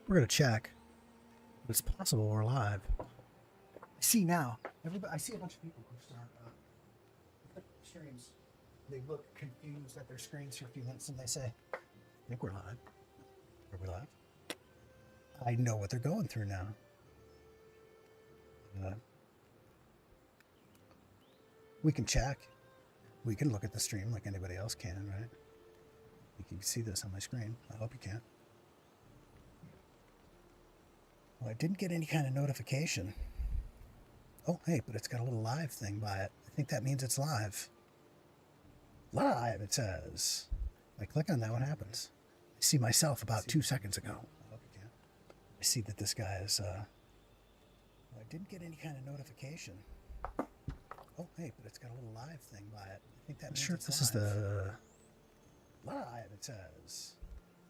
We're going to check. It's possible we're live. I see now. I see a bunch of people who start streams. They look confused at their screens for a few minutes and they say, I think we're live. Are we live? I know what they're going through now. We can check. We can look at the stream like anybody else can, right? You can see this on my screen. I hope you can. Well, I didn't get any kind of notification. Oh, hey, but it's got a little live thing by it. I think that means it's live. Live, it says. If I click on that, what happens? I see myself about 2 seconds ago. I hope you can. I see that this guy is, well, I didn't get any kind of notification. Oh, hey, but it's got a little live thing by it. I think that means sure, this live. Is the live, it says.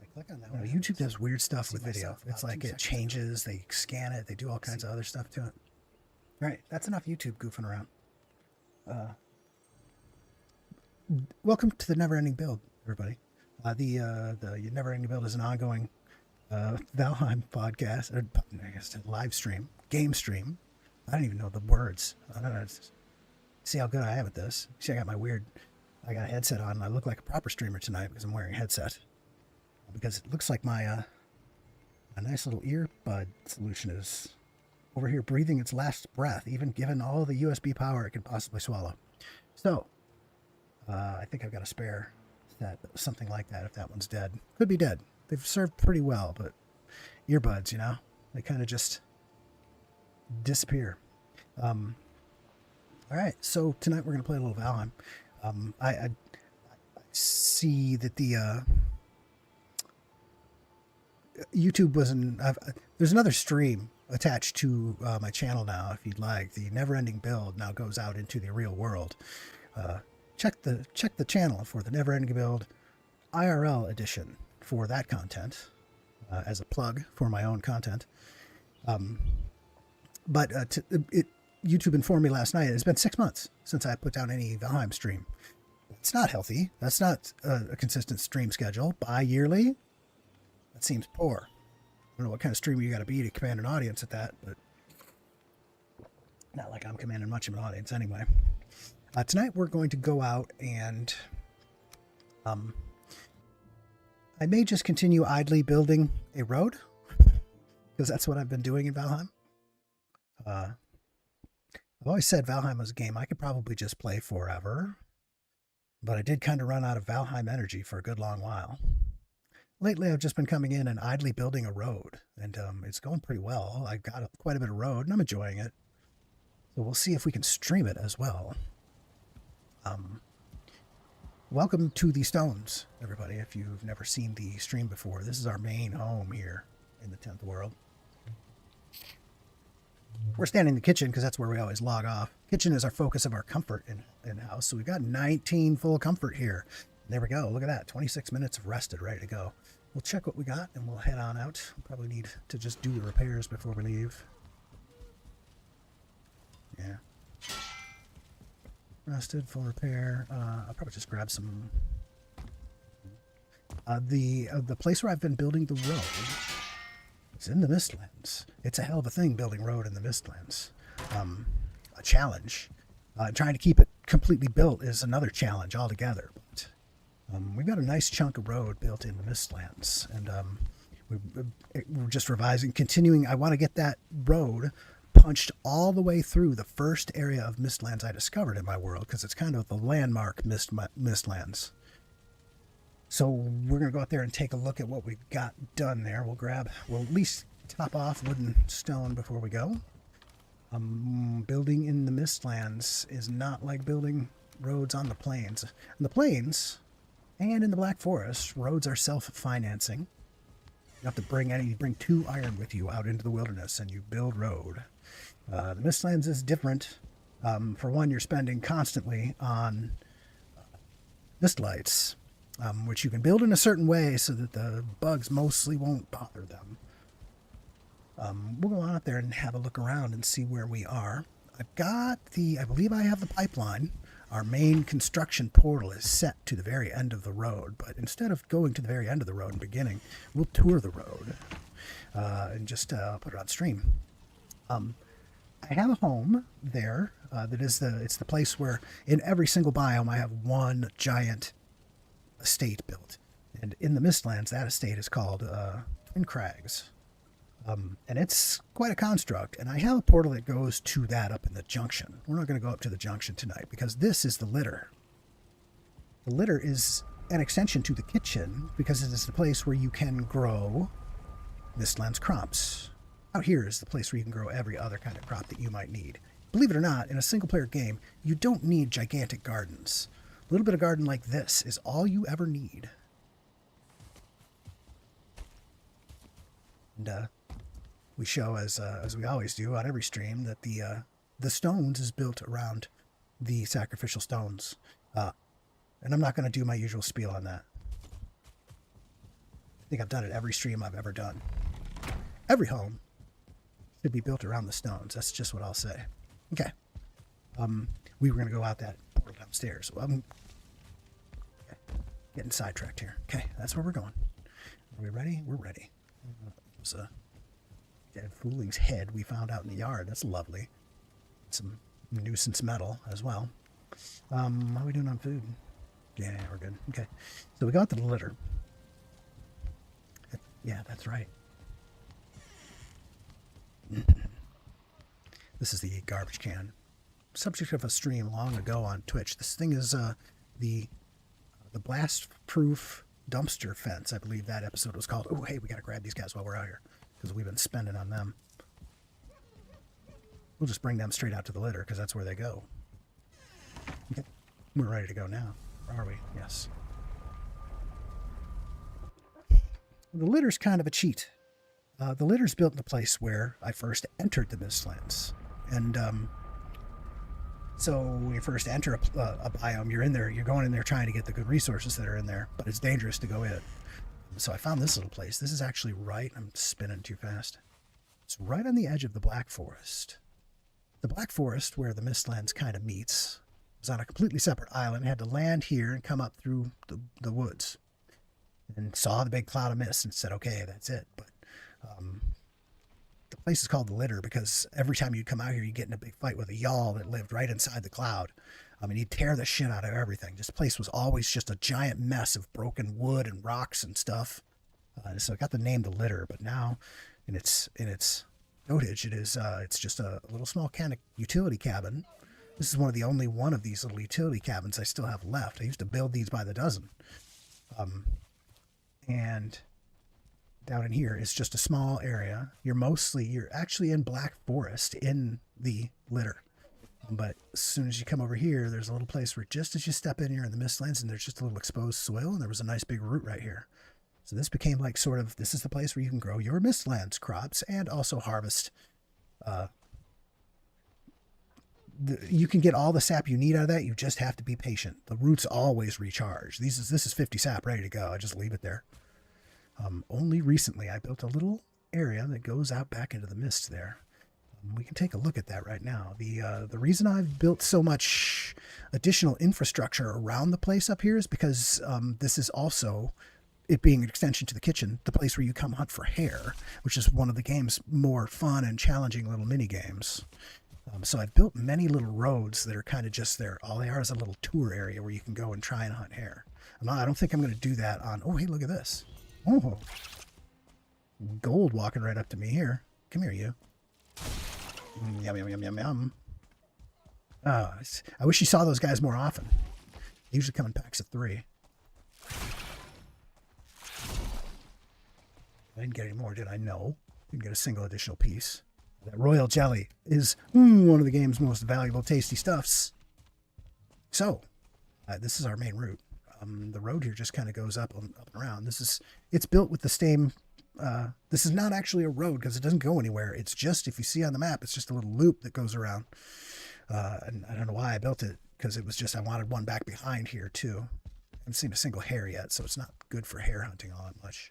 I click on that one. YouTube does weird stuff with video. It's like it changes, they scan it, they do all kinds of other stuff to it. All right, that's enough YouTube goofing around. Welcome to the Neverending Build, everybody. The Neverending Build is an ongoing Valheim podcast, or I guess a live stream, game stream. I don't even know the words. I don't know. See how good I am at this. See, I got a headset on, and I look like a proper streamer tonight because I'm wearing a headset. Because it looks like my a nice little earbud solution is over here breathing its last breath, even given all the USB power it can possibly swallow. So, I think I've got a spare that something like that if that one's dead. Could be dead. They've served pretty well, but earbuds, you know, they kind of just disappear. All right, so tonight we're going to play a little Valheim. I see that the YouTube wasn't. There's another stream attached to my channel now. If you'd like, the Neverending Build now goes out into the real world. Check the channel for the Neverending Build IRL edition for that content as a plug for my own content. YouTube informed me last night it's been 6 months since I put down any Valheim stream. It's not healthy. That's not a consistent stream schedule. Bi-yearly? That seems poor. I don't know what kind of streamer you got to be to command an audience at that, but not like I'm commanding much of an audience anyway. Tonight we're going to go out and I may just continue idly building a road because that's what I've been doing in Valheim. I've always said Valheim was a game I could probably just play forever, but I did kind of run out of Valheim energy for a good long while. Lately, I've just been coming in and idly building a road, and it's going pretty well. I've got quite a bit of road, and I'm enjoying it. So we'll see if we can stream it as well. Welcome to the Stones, everybody. If you've never seen the stream before, this is our main home here in the 10th world. We're standing in the kitchen because that's where we always log off. Kitchen is our focus of our comfort in the house. So we've got 19 full comfort here. There we go. Look at that. 26 minutes of rested, ready to go. We'll check what we got and we'll head on out. We'll probably need to just do the repairs before we leave. Yeah. Rested, full repair. I'll probably just grab some. The place where I've been building the road. It's in the Mistlands. It's a hell of a thing building road in the Mistlands. A challenge. Trying to keep it completely built is another challenge altogether. But we've got a nice chunk of road built in the Mistlands, and we're just revising, continuing. I want to get that road punched all the way through the first area of Mistlands I discovered in my world, because it's kind of the landmark Mistlands. So we're going to go out there and take a look at what we've got done there. We'll at least top off wood and stone before we go. Building in the Mistlands is not like building roads on the plains. In the plains and in the Black Forest, roads are self-financing. You have to bring 2 iron with you out into the wilderness and you build road. The Mistlands is different. For one, you're spending constantly on mist lights. Which you can build in a certain way so that the bugs mostly won't bother them. We'll go on out there and have a look around and see where we are. I believe I have the pipeline. Our main construction portal is set to the very end of the road, but instead of going to the very end of the road and beginning, we'll tour the road. and just put it on stream. I have a home there it's the place where in every single biome I have one giant estate built. And in the Mistlands, that estate is called Twin Crags. And it's quite a construct. And I have a portal that goes to that up in the junction. We're not going to go up to the junction tonight because this is the litter. The litter is an extension to the kitchen because it is the place where you can grow Mistlands crops. Out here is the place where you can grow every other kind of crop that you might need. Believe it or not, in a single-player game, you don't need gigantic gardens. A little bit of garden like this is all you ever need. And we show, as we always do on every stream, that the stones is built around the sacrificial stones. And I'm not going to do my usual spiel on that. I think I've done it every stream I've ever done. Every home should be built around the stones. That's just what I'll say. Okay. We were going to go out that portal downstairs. Well, I'm getting sidetracked here. Okay, that's where we're going. Are we ready? We're ready. It was a dead fooling's head we found out in the yard. That's lovely. Some nuisance metal as well. How are we doing on food? Yeah, we're good. Okay. So we got the litter. Yeah, that's right. This is the garbage can. Subject of a stream long ago on Twitch. This thing is the blast-proof dumpster fence. I believe that episode was called. Oh, hey, we got to grab these guys while we're out here because we've been spending on them. We'll just bring them straight out to the litter because that's where they go. Okay. We're ready to go now. Are we? Yes. The litter's kind of a cheat. The litter's built in the place where I first entered the Mistlands. And so when you first enter a biome, you're in there, you're going in there trying to get the good resources that are in there, but it's dangerous to go in. So I found this little place. This is actually right, I'm spinning too fast. It's right on the edge of the Black Forest. The Black Forest, where the Mistlands kind of meets, was on a completely separate island. It had to land here and come up through the woods. And saw the big cloud of mist and said, okay, that's it. But the place is called the litter because every time you'd come out here, you'd get in a big fight with a Yawl that lived right inside the cloud. I mean, he'd tear the shit out of everything. This place was always just a giant mess of broken wood and rocks and stuff. So it got the name the litter, but now in its dotage, it's just a little small kind of utility cabin. This is one of these little utility cabins I still have left. I used to build these by the dozen. And down in here is just a small area. You're actually in Black Forest in the litter. But as soon as you come over here, there's a little place where just as you step in here in the Mistlands, and there's just a little exposed soil, and there was a nice big root right here. So this became like this is the place where you can grow your Mistlands crops and also harvest. You can get all the sap you need out of that. You just have to be patient. The roots always recharge. This is 50 sap ready to go. I just leave it there. Only recently I built a little area that goes out back into the mist there. We can take a look at that right now. The reason I've built so much additional infrastructure around the place up here is because this is also, it being an extension to the kitchen, the place where you come hunt for hare, which is one of the game's more fun and challenging little mini games. So I've built many little roads that are kind of just there. All they are is a little tour area where you can go and try and hunt hare. I don't think I'm going to do that on... Oh, hey, look at this. Oh, gold walking right up to me here. Come here, you. Yum, yum, yum, yum, yum. I wish you saw those guys more often. They usually come in packs of 3. I didn't get any more, did I? No. Didn't get a single additional piece. That royal jelly is one of the game's most valuable, tasty stuffs. So, this is our main route. The road here just kind of goes up and around. It's built with the same. This is not actually a road because it doesn't go anywhere. It's just, if you see on the map, it's just a little loop that goes around. And I don't know why I built it, because it was just, I wanted one back behind here too. I haven't seen a single hare yet, so it's not good for hare hunting all that much.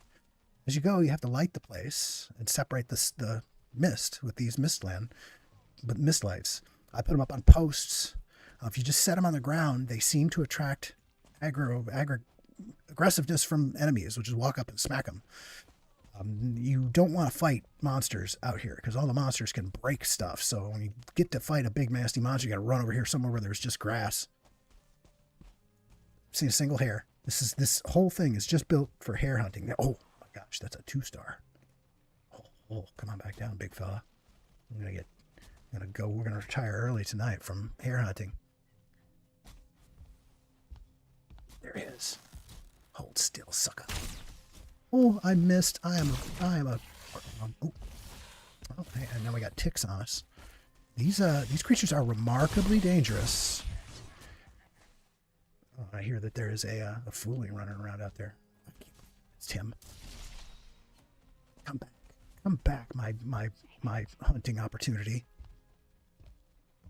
As you go, you have to light the place and separate the mist with these mist lights. I put them up on posts. If you just set them on the ground, they seem to attract aggressiveness from enemies, which is walk up and smack them. You don't want to fight monsters out here because all the monsters can break stuff. So when you get to fight a big nasty monster, you got to run over here somewhere where there's just grass. I've seen a single hare. This whole thing is just built for hare hunting. Oh my gosh, that's a 2-star. Oh, come on back down, big fella. We're gonna retire early tonight from hare hunting. There he is. Hold still, sucker. Oh, I missed. I am a. Oh, and now we got ticks on us. These creatures are remarkably dangerous. Oh, I hear that there is a fooling running around out there. It's Tim. Come back, my hunting opportunity.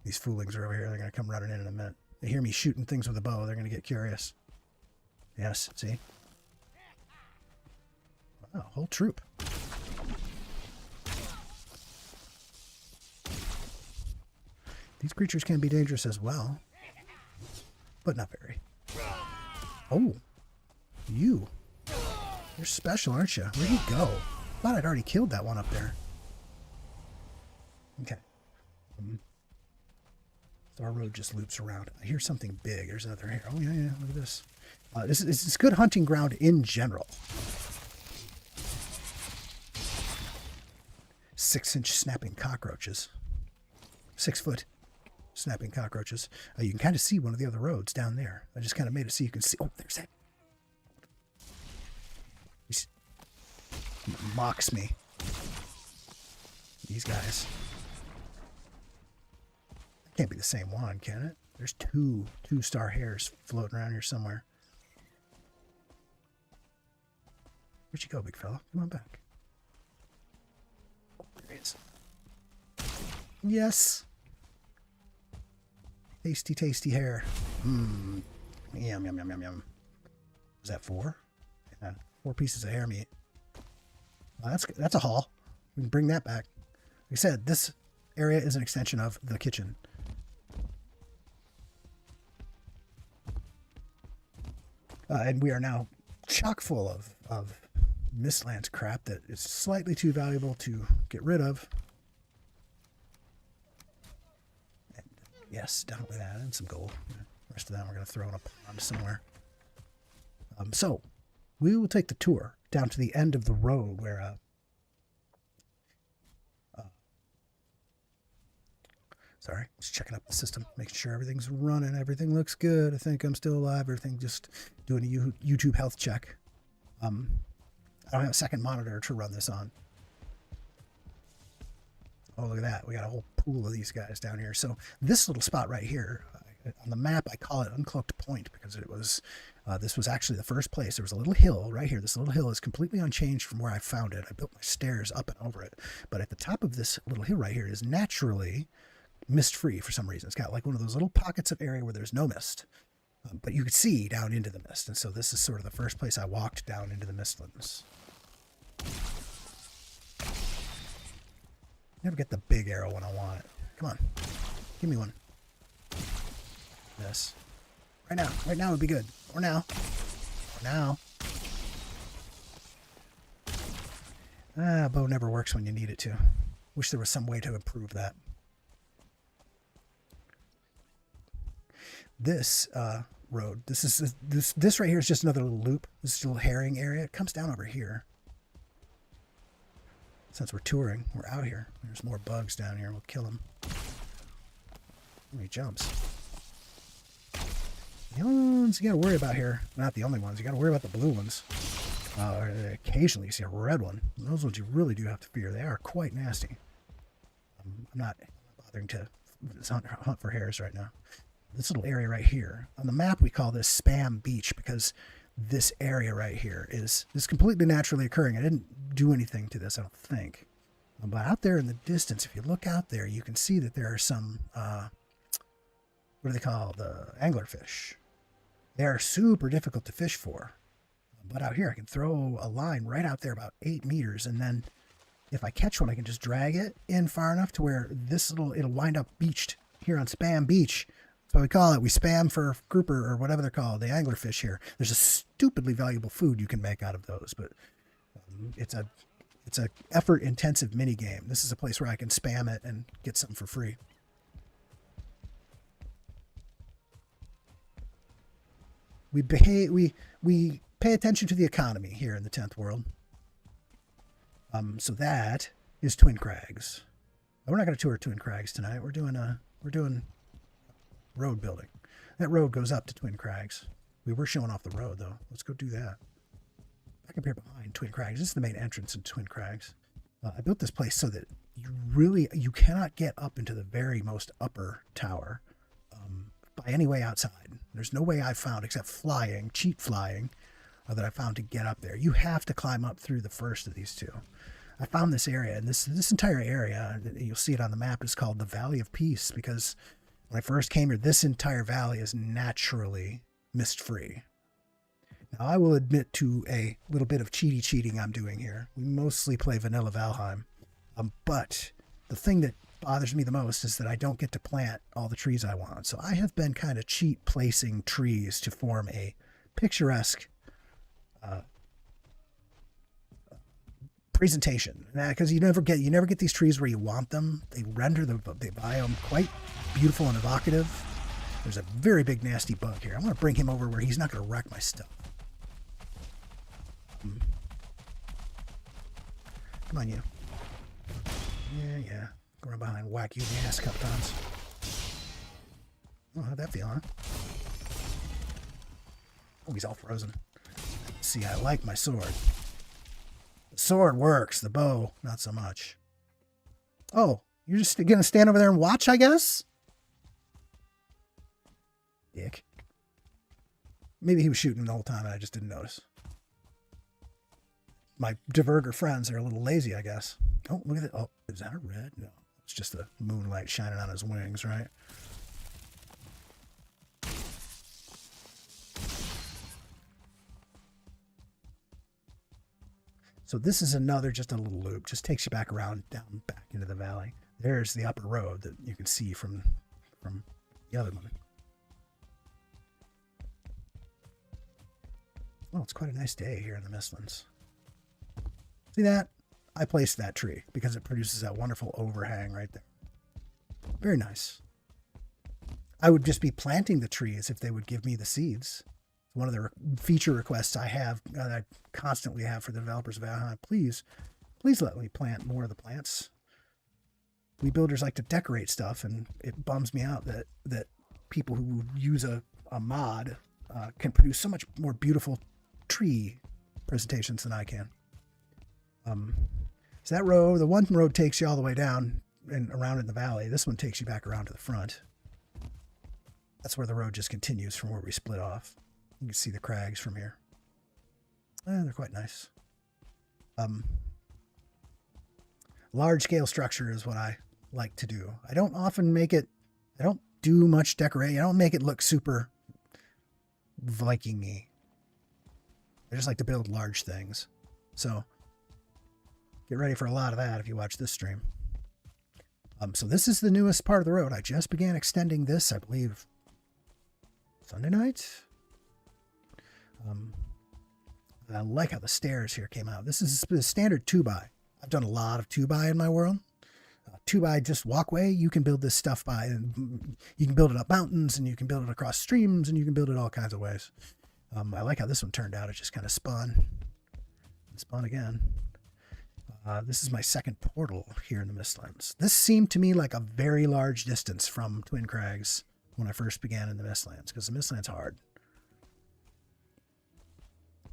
These foolings are over here. They're gonna come running in a minute. They hear me shooting things with a bow. They're gonna get curious. Yes, see. Wow, whole troop. These creatures can be dangerous as well, but not very. Oh, you're special, aren't you? Where'd you go? Thought I'd already killed that one up there. Okay. So our road just loops around. I hear something big. There's another hare. Oh yeah, look at this. This is good hunting ground in general. 6-inch snapping cockroaches. 6-foot snapping cockroaches. You can kind of see one of the other roads down there. I just kind of made it so you can see. Oh, there's that. He mocks me. These guys. That can't be the same one, can it? There's 2-star hares floating around here somewhere. Where'd you go, big fella? Come on back. Oh, there he is. Yes. Tasty, tasty hare. Mmm. Yum, yum, yum, yum, yum. Was that 4? Yeah, 4 pieces of hare meat. Well, that's a haul. We can bring that back. Like I said, this area is an extension of the kitchen. And we are now chock full of mistlands crap that is slightly too valuable to get rid of. And yes, definitely that, and some gold. The rest of that we're going to throw in a pond somewhere. So we will take the tour down to the end of the road where sorry, just checking up the system, making sure everything's running, everything looks good. I think I'm still alive. Everything, just doing a YouTube health check. I don't have a second monitor to run this on. Oh, look at that. We got a whole pool of these guys down here. So this little spot right here, on the map, I call it Uncloaked Point because it was, this was actually the first place. There was a little hill right here. This little hill is completely unchanged from where I found it. I built my stairs up and over it. But at the top of this little hill right here is naturally mist-free for some reason. It's got like one of those little pockets of area where there's no mist. But you could see down into the mist. And so this is sort of the first place I walked down into the mistlands. Never get the big arrow when I want it. Come on. Give me one. Yes. Right now. Right now would be good. Or now. Or now. Bow never works when you need it to. Wish there was some way to improve that. This road, this right here is just another little loop. This little herring area. It comes down over here. Since we're touring, we're out here. There's more bugs down here. We'll kill them. He jumps. The only ones you got to worry about here, not the only ones, you got to worry about the blue ones. Occasionally you see a red one. Those ones you really do have to fear. They are quite nasty. I'm not bothering to hunt for hares right now. This little area right here, on the map we call this Spam Beach because this area right here is completely naturally occurring. I didn't do anything to this, I don't think. But out there in the distance, if you look out there, you can see that there are some, what do they call the anglerfish? They are super difficult to fish for. But out here, I can throw a line right out there about 8 meters, and then if I catch one, I can just drag it in far enough to where it'll wind up beached here on Spam Beach. That's what we call it. We spam for grouper or whatever they're called, the anglerfish here. There's a stupidly valuable food you can make out of those, but it's a It's a effort-intensive mini game. This is a place where I can spam it and get something for free. We pay attention to the economy here in the 10th world. So that is Twin Crags. We're not going to tour Twin Crags tonight. We're doing road building. That road goes up to Twin Crags. We were showing off the road though. Let's go do that. Back up here behind Twin Crags. This is the main entrance into Twin Crags. I built this place so that you cannot get up into the very most upper tower by any way outside. There's no way I've found except flying, cheap flying, that I found to get up there. You have to climb up through the first of these two. I found this area, and this entire area, you'll see it on the map, is called the Valley of Peace, because when I first came here, this entire valley is naturally mist-free. Now, I will admit to a little bit of cheating I'm doing here. We mostly play vanilla Valheim, but the thing that bothers me the most is that I don't get to plant all the trees I want. So I have been kind of cheat placing trees to form a picturesque presentation, because you never get these trees where you want them. They render the biome quite beautiful and evocative. There's a very big nasty bug here. I want to bring him over where he's not going to wreck my stuff. Come on, you. Yeah. Go around behind, whack you in the ass a couple times. Oh, how'd that feel, huh? Oh, he's all frozen. See, I like my sword. The sword works, the bow, not so much. Oh, you're just gonna stand over there and watch, I guess? Dick. Maybe he was shooting the whole time and I just didn't notice. My diverger friends are a little lazy, I guess. Oh, look at that. Oh, is that a red? No, it's just the moonlight shining on his wings, right? So this is just a little loop. Just takes you back around, down, back into the valley. There's the upper road that you can see from the other one. Well, it's quite a nice day here in the Mistlands. See that? I placed that tree because it produces that wonderful overhang right there. Very nice. I would just be planting the trees if they would give me the seeds. One of the feature requests I have, that I constantly have for the developers of Valheim, please let me plant more of the plants. We builders like to decorate stuff, and it bums me out that people who use a mod can produce so much more beautiful tree presentations than I can. So that road, the one road takes you all the way down and around in the valley. This one takes you back around to the front. That's where the road just continues from where we split off. You can see the crags from here. They're quite nice. Large scale structure is what I like to do. I don't often make it, I don't do much decorating. I don't make it look super Viking-y. I just like to build large things. So get ready for a lot of that if you watch this stream. So this is the newest part of the road. I just began extending this, I believe, Sunday night. I like how the stairs here came out. This is the standard 2x. I've done a lot of 2x in my world. 2x just walkway. You can build this stuff by, and you can build it up mountains, and you can build it across streams, and you can build it all kinds of ways. I like how this one turned out. It just kind of spun and spun again. This is my second portal here in the Mistlands. This seemed to me like a very large distance from Twin Crags when I first began in the Mistlands, because the Mistlands hard.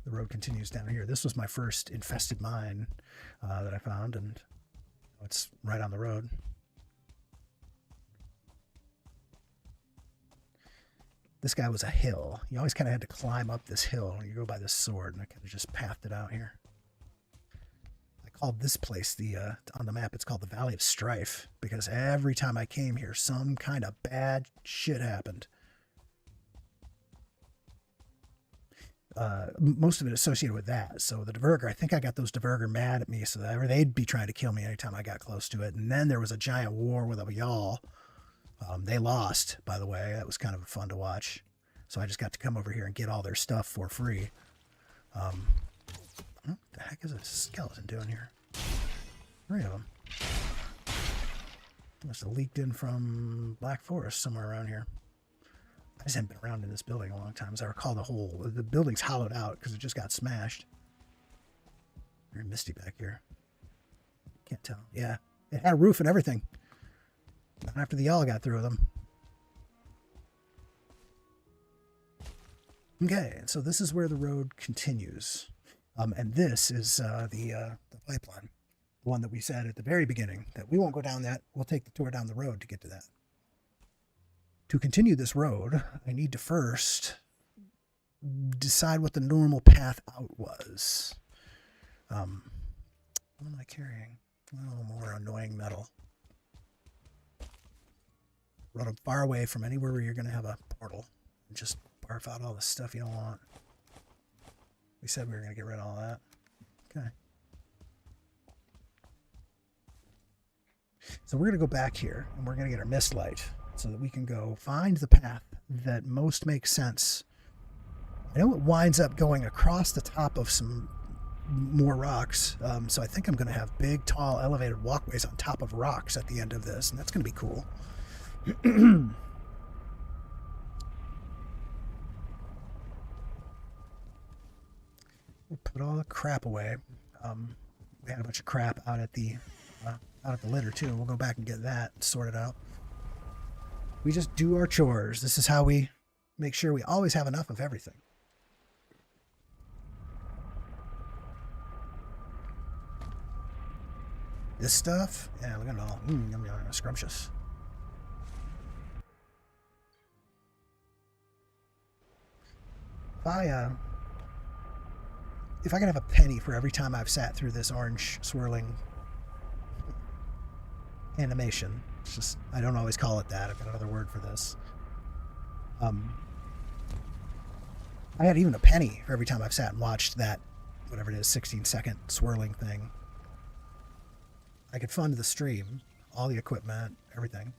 The road continues down here. This was my first infested mine that I found, and it's right on the road. This guy was a hill. You always kind of had to climb up this hill. You go by this sword, and I kind of just pathed it out here. I called this place, on the map, it's called the Valley of Strife, because every time I came here, some kind of bad shit happened. Most of it associated with that. So the diverger, I think I got those diverger mad at me, so that they'd be trying to kill me anytime I got close to it. And then there was a giant war with a Y'all. They lost, by the way. That was kind of fun to watch. So I just got to come over here and get all their stuff for free. What the heck is a skeleton doing here? 3 of them. Must have leaked in from Black Forest somewhere around here. I just haven't been around in this building a long time. As I recall, the building's hollowed out because it just got smashed. Very misty back here. Can't tell. Yeah, it had a roof and everything. Not after the y'all got through with them. Okay, so this is where the road continues. And this is the pipeline. The one that we said at the very beginning that we won't go down that. We'll take the tour down the road to get to that. To continue this road, I need to first decide what the normal path out was. What am I carrying? Oh, more annoying metal. Run far away from anywhere where you're going to have a portal. And just barf out all the stuff you don't want. We said we were going to get rid of all that. Okay. So we're going to go back here, and we're going to get our mist light so that we can go find the path that most makes sense. I know it winds up going across the top of some more rocks, so I think I'm going to have big, tall, elevated walkways on top of rocks at the end of this, and that's going to be cool. We'll put all the crap away. We had a bunch of crap out at the litter too. We'll go back and get that sorted out. We just do our chores. This is how we make sure we always have enough of everything. This stuff, yeah, look at it all. Scrumptious. If I could have a penny for every time I've sat through this orange swirling animation, it's just, I don't always call it that. I've got another word for this. I had even a penny for every time I've sat and watched that, whatever it is, 16-second swirling thing. I could fund the stream, all the equipment, everything.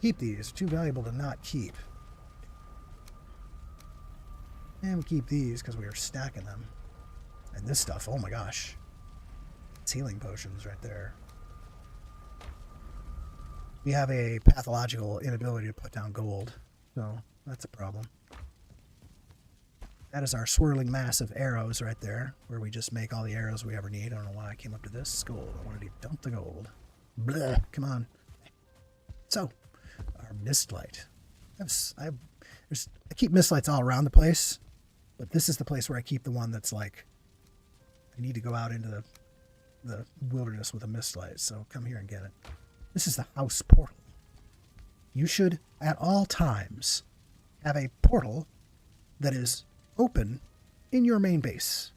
Keep these. Too valuable to not keep. And we keep these because we are stacking them. And this stuff, oh my gosh. It's healing potions right there. We have a pathological inability to put down gold, so that's a problem. That is our swirling mass of arrows right there, where we just make all the arrows we ever need. I don't know why I came up to this. Gold. I wanted to dump the gold. Blah. Come on. So, our mist light. I keep mist lights all around the place, but this is the place where I keep the one that's like, I need to go out into the wilderness with a mist light, so come here and get it. This is the house portal. You should, at all times, have a portal that is open in your main base.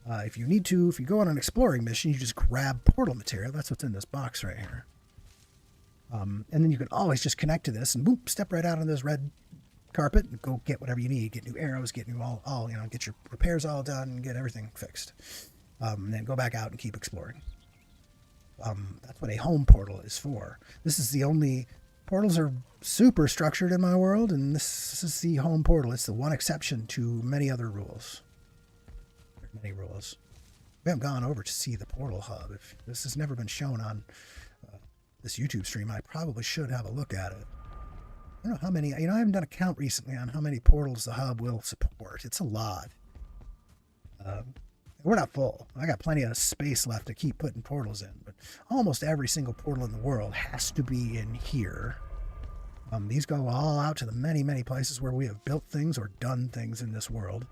If you need to, if you go on an exploring mission, you just grab portal material. That's what's in this box right here. And then you can always just connect to this and boom, step right out on this red carpet and go get whatever you need. Get new arrows, get new all get your repairs all done, and get everything fixed. And then go back out and keep exploring. That's what a home portal is for. This is the only... Portals are super structured in my world, and this is the home portal. It's the one exception to many other rules. Many rules. We haven't gone over to see the portal hub. If this has never been shown on this YouTube stream, I probably should have a look at it. I don't know how many... I haven't done a count recently on how many portals the hub will support. It's a lot. We're not full. I got plenty of space left to keep putting portals in, but almost every single portal in the world has to be in here. These go all out to the many, many places where we have built things or done things in this world.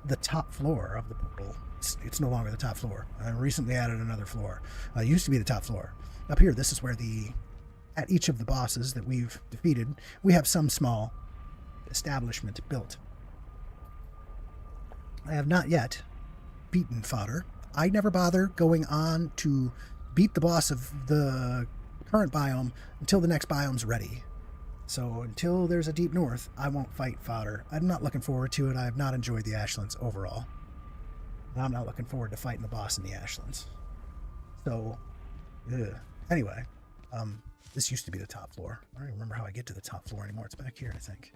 The top floor of the portal, it's no longer the top floor. I recently added another floor. It used to be the top floor. Up here, this is where at each of the bosses that we've defeated, we have some small establishment built. I have not yet beaten fodder. I never bother going on to beat the boss of the current biome until the next biome's ready. So until there's a deep north, I won't fight fodder. I'm not looking forward to it. I have not enjoyed the Ashlands overall. And I'm not looking forward to fighting the boss in the Ashlands. So, anyway, this used to be the top floor. I don't even remember how I get to the top floor anymore. It's back here, I think.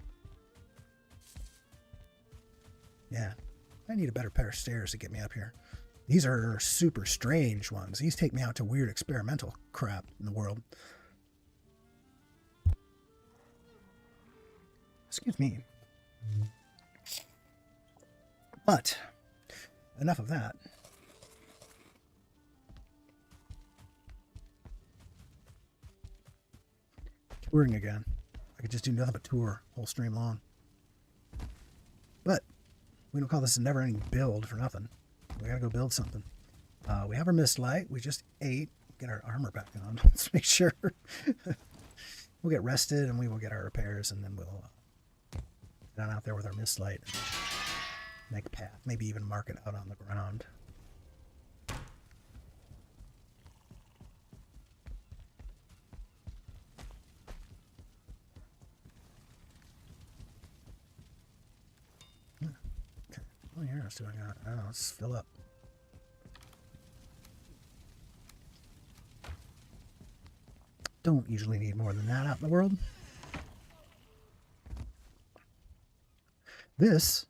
Yeah. I need a better pair of stairs to get me up here. These are super strange ones. These take me out to weird experimental crap in the world. Excuse me. But enough of that. Touring again. I could just do nothing but tour whole stream long. But we don't call this a never-ending build for nothing. We gotta go build something. We have our mist light. We just ate. Get our armor back on. Let's make sure. We'll get rested and we will get our repairs, and then we'll get on out there with our mist light. Make a path. Maybe even mark it out on the ground. Okay. Oh, yeah, let's do it. Oh, let's fill up. Don't usually need more than that out in the world. This,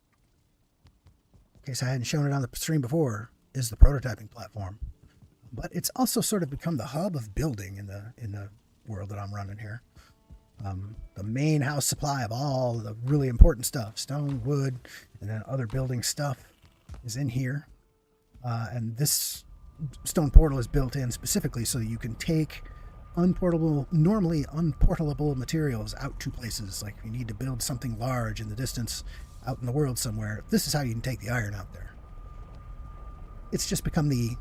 in case I hadn't shown it on the stream before, is the prototyping platform. But it's also sort of become the hub of building in the world that I'm running here. The main house supply of all the really important stuff, stone, wood, and then other building stuff, is in here. And this stone portal is built in specifically so that you can take normally unportable materials out to places. Like if you need to build something large in the distance out in the world somewhere, this is how you can take the iron out there. It's just become the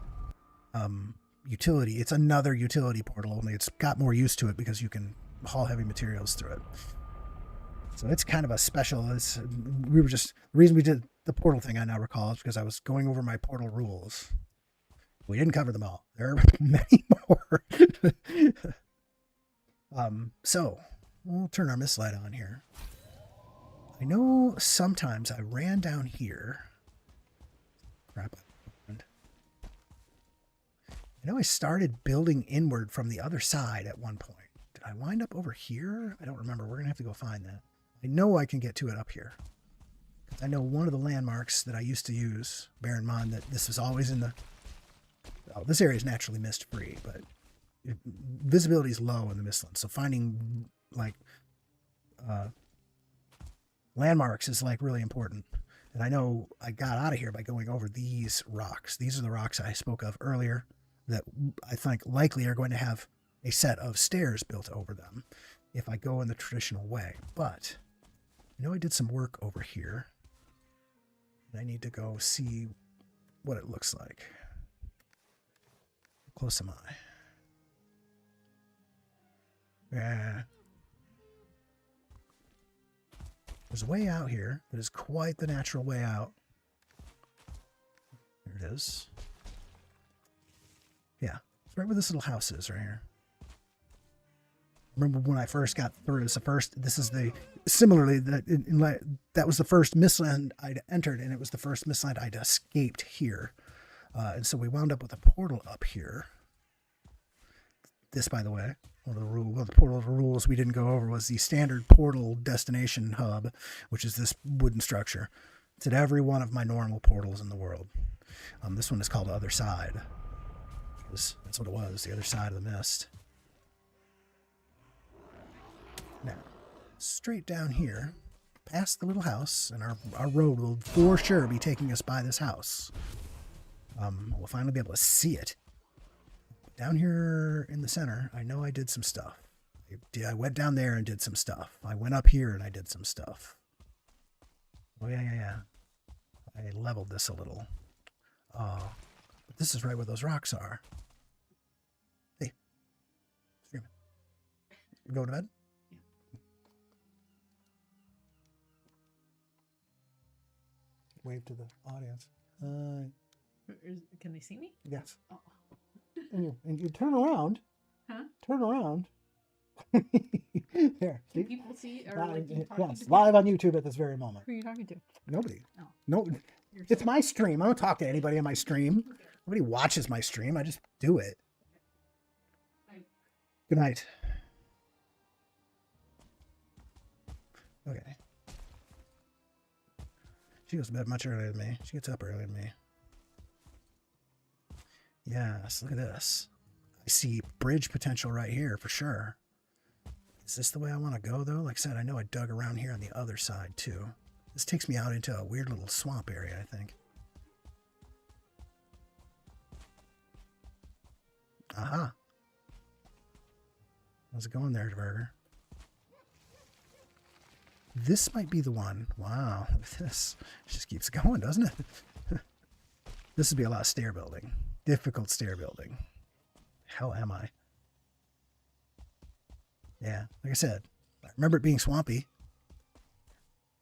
utility. It's another utility portal, only it's got more use to it because you can haul heavy materials through it. So it's kind of a special. The reason we did the portal thing, I now recall, is because I was going over my portal rules. We didn't cover them all. There are many more. So we'll turn our mist light on here. I know sometimes I ran down here. Crap. I know I started building inward from the other side at one point. Did I wind up over here? I don't remember. We're going to have to go find that. I know I can get to it up here. I know one of the landmarks that I used to use, bear in mind that this is always in the... Oh, this area is naturally mist free, but visibility is low in the mistlands. So finding like landmarks is like really important. And I know I got out of here by going over these rocks. These are the rocks I spoke of earlier that I think likely are going to have a set of stairs built over them if I go in the traditional way. But I know I did some work over here. And I need to go see what it looks like. How close am I? Yeah. There's a way out here that is quite the natural way out. There it is. Yeah, it's right where this little house is right here. Remember when I first got through, similarly, that was the first mistland I'd entered, and it was the first mistland I'd escaped here. And so we wound up with a portal up here. This, by the way, one of the portal rules we didn't go over was the standard portal destination hub, which is this wooden structure. It's at every one of my normal portals in the world. This one is called the Other Side. That's what it was, the other side of the mist. Now, straight down here, past the little house, and our road will for sure be taking us by this house. We'll finally be able to see it. Down here in the center, I know I did some stuff. I went down there and did some stuff. I went up here and I did some stuff. Oh, yeah. I leveled this a little. Oh, but this is right where those rocks are. Hey, streaming. You go to bed? Wave to the audience. Can they see me? Yes. Oh. And you turn around. Huh? Turn around. There. Can people see? Or like you Yes, live on YouTube at this very moment. Who are you talking to? Nobody. Oh. No. It's my stream. I don't talk to anybody on my stream. Okay. Nobody watches my stream. I just do it. Good night. Okay. She goes to bed much earlier than me. She gets up earlier than me. Yes, look at this. I see bridge potential right here for sure. Is this the way I want to go, though? Like I said, I know I dug around here on the other side, too. This takes me out into a weird little swamp area, I think. Aha. How's it going there, Burger? This might be the one. Wow, look at this. It just keeps going, doesn't it? This would be a lot of stair building. Difficult stair building. Hell am I? Yeah, like I said, I remember it being swampy.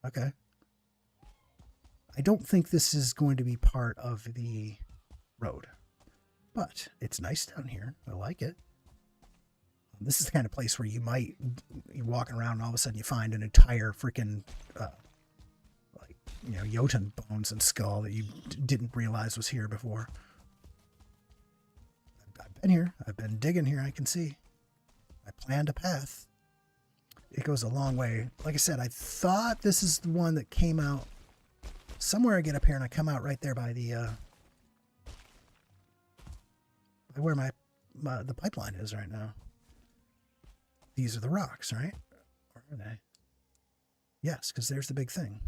Okay. I don't think this is going to be part of the road, but it's nice down here. I like it. This is the kind of place where you're walking around and all of a sudden you find an entire freaking, like, you know, Jotun bones and skull that you didn't realize was here before. I've been here. I've been digging here. I can see. I planned a path. It goes a long way. Like I said, I thought this is the one that came out somewhere. I get up here and I come out right there by the by where the pipeline is right now. These are the rocks, right? Or are they? Yes, because there's the big thing.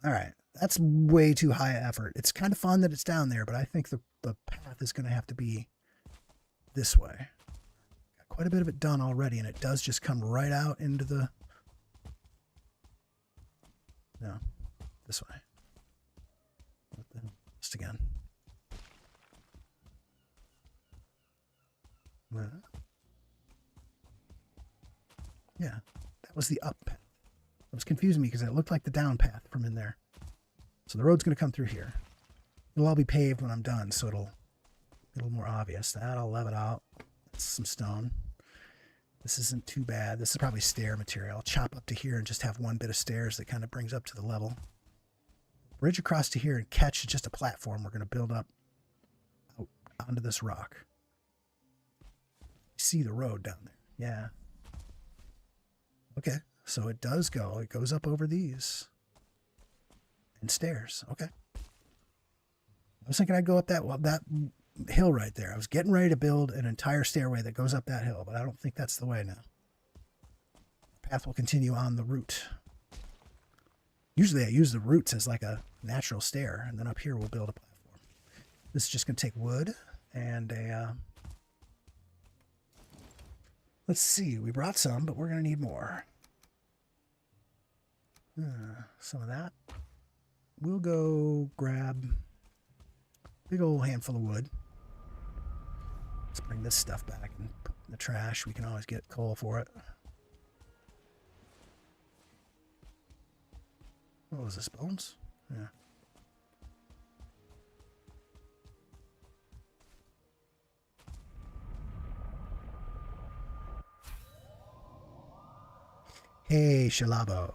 All right, that's way too high effort. It's kind of fun that it's down there, but I think the path is going to have to be this way. Got quite a bit of it done already, and it does just come right out into the... No, this way. Just again. Yeah, that was the up path. It was confusing me because it looked like the down path from in there. So the road's going to come through here. It'll all be paved when I'm done, so it'll be a little more obvious. That I'll level it out. That's some stone. This isn't too bad. This is probably stair material. I'll chop up to here and just have one bit of stairs that kind of brings up to the level. Bridge across to here and catch just a platform we're going to build up out onto this rock. See the road down there. Yeah. Okay, so it does go. It goes up over these. And stairs. Okay. I was thinking I'd go up that hill right there. I was getting ready to build an entire stairway that goes up that hill, but I don't think that's the way now. The path will continue on the route. Usually I use the roots as like a natural stair, and then up here we'll build a platform. This is just going to take wood and a... Let's see, we brought some, but we're going to need more. Some of that. We'll go grab a big old handful of wood. Let's bring this stuff back and put it in the trash. We can always get coal for it. What was this, bones? Yeah. Hey, Shalabo.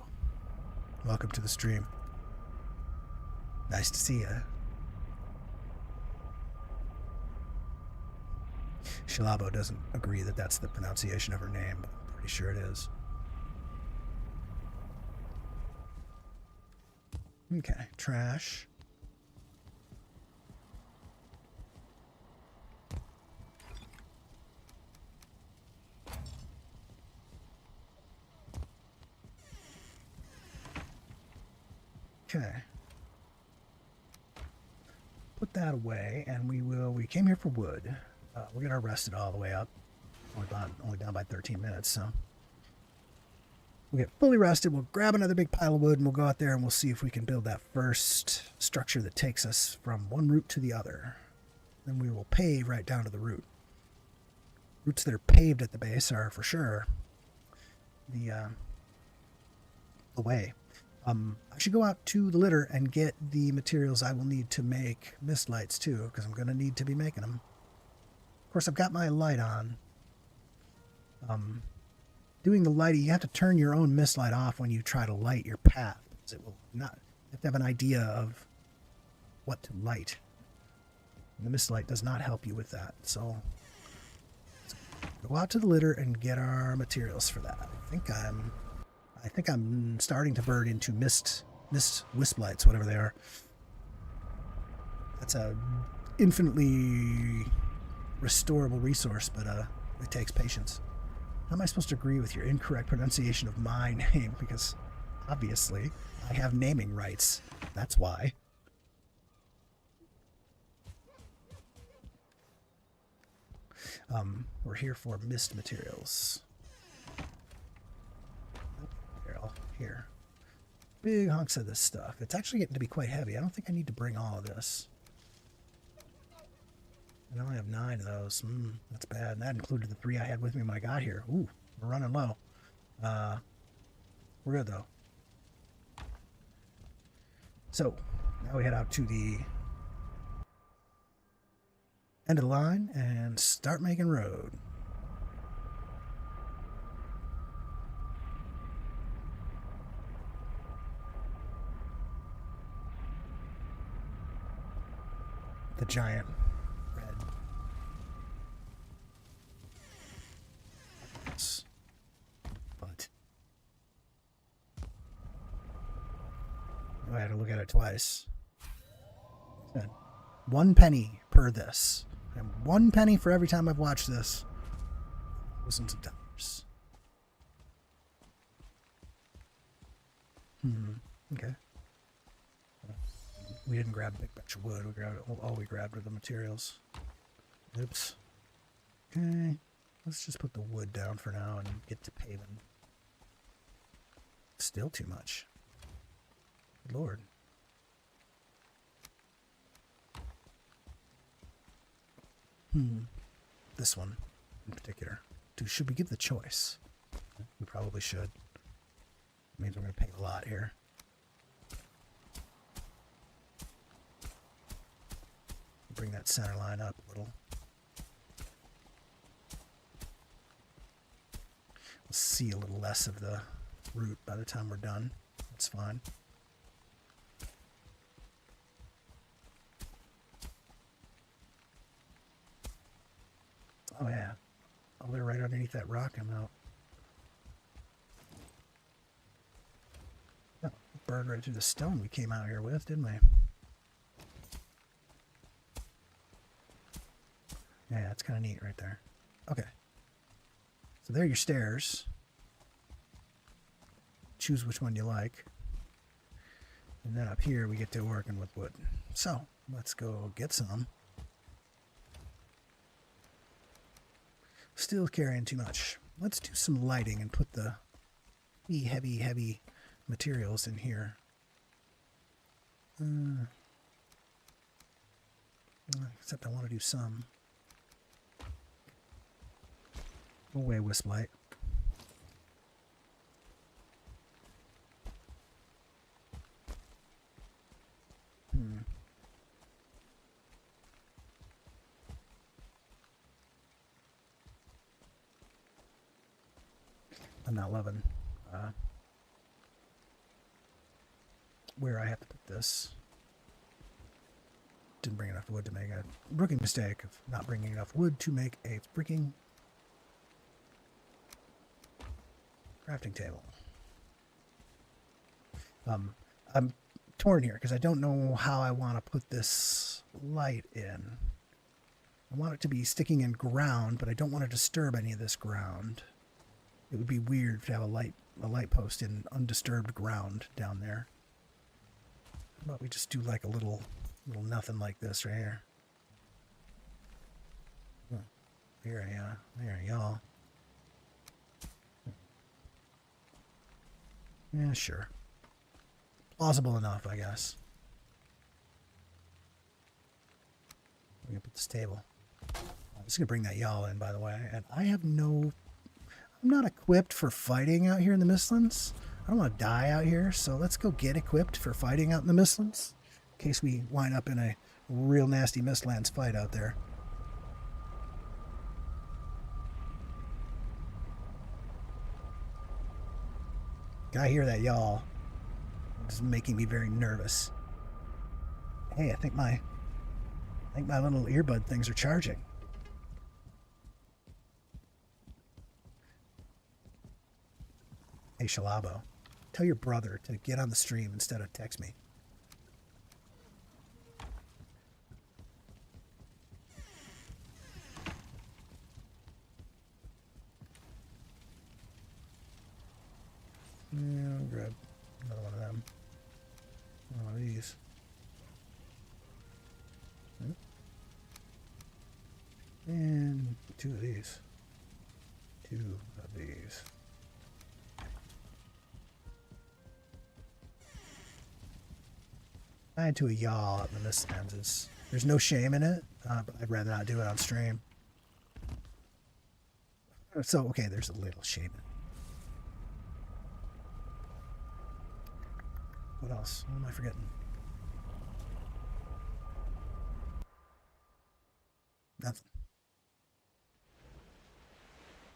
Welcome to the stream. Nice to see you. Shalabo doesn't agree that that's the pronunciation of her name, but I'm pretty sure it is. Okay, trash. Okay. Put that away, and we came here for wood. We're gonna rest it all the way up. Only down by 13 minutes, so. We'll get fully rested, we'll grab another big pile of wood, and we'll go out there and we'll see if we can build that first structure that takes us from one route to the other. Then we will pave right down to the route. Routes that are paved at the base are for sure the way. I should go out to the litter and get the materials I will need to make mist lights too, because I'm going to need to be making them. Of course, I've got my light on. Doing the lighting, you have to turn your own mist light off when you try to light your path. It will not. You have to have an idea of what to light. And the mist light does not help you with that. So let's go out to the litter and get our materials for that. I think I'm starting to burn into mist wisp lights, whatever they are. That's a infinitely restorable resource, but it takes patience. How am I supposed to agree with your incorrect pronunciation of my name? Because obviously I have naming rights. That's why. We're here for mist materials. Here. Big hunks of this stuff. It's actually getting to be quite heavy. I don't think I need to bring all of this. I only have 9 of those. That's bad. And that included the 3 I had with me when I got here. Ooh, we're running low. We're good, though. So, now we head out to the end of the line and start making road. The giant red. But I had to look at it twice. 1 penny per this. And 1 penny for every time I've watched this. Thousands of dollars. Okay. We didn't grab a big batch of wood. We grabbed all we grabbed were the materials. Oops. Okay. Let's just put the wood down for now and get to paving. Still too much. Good Lord. This one in particular. Should we give the choice? We probably should. It means we're going to pay a lot here. Bring that center line up a little. We'll see a little less of the route by the time we're done. That's fine. Oh yeah. Oh, they're right underneath that rock I'm out. Oh, burned right through the stone we came out here with, didn't we? Yeah, that's kind of neat right there. Okay. So there are your stairs. Choose which one you like. And then up here we get to working with wood. So, let's go get some. Still carrying too much. Let's do some lighting and put the heavy materials in here. Except I want to do some. Go away, wisp light. I'm not loving where I have to put this. Didn't bring enough wood to make a rookie mistake of not bringing enough wood to make a freaking crafting table. I'm torn here because I don't know how I want to put this light in. I want it to be sticking in ground, but I don't want to disturb any of this ground. It would be weird to have a light post in undisturbed ground down there. How about we just do like a little nothing like this right here? There y'all. Yeah, sure. Plausible enough, I guess. We're gonna put this table. I'm just gonna bring that y'all in, by the way. And I'm not equipped for fighting out here in the Mistlands. I don't want to die out here, so let's go get equipped for fighting out in the Mistlands. In case we wind up in a real nasty Mistlands fight out there. I hear that, y'all. It's making me very nervous. Hey, I think my little earbud things are charging. Hey, Shalabo, tell your brother to get on the stream instead of text me. 2 of these. 2 of these. Tied to a yaw up in the mistlands. There's no shame in it, but I'd rather not do it on stream. So, okay, there's a little shame in it. What else? What am I forgetting? Nothing.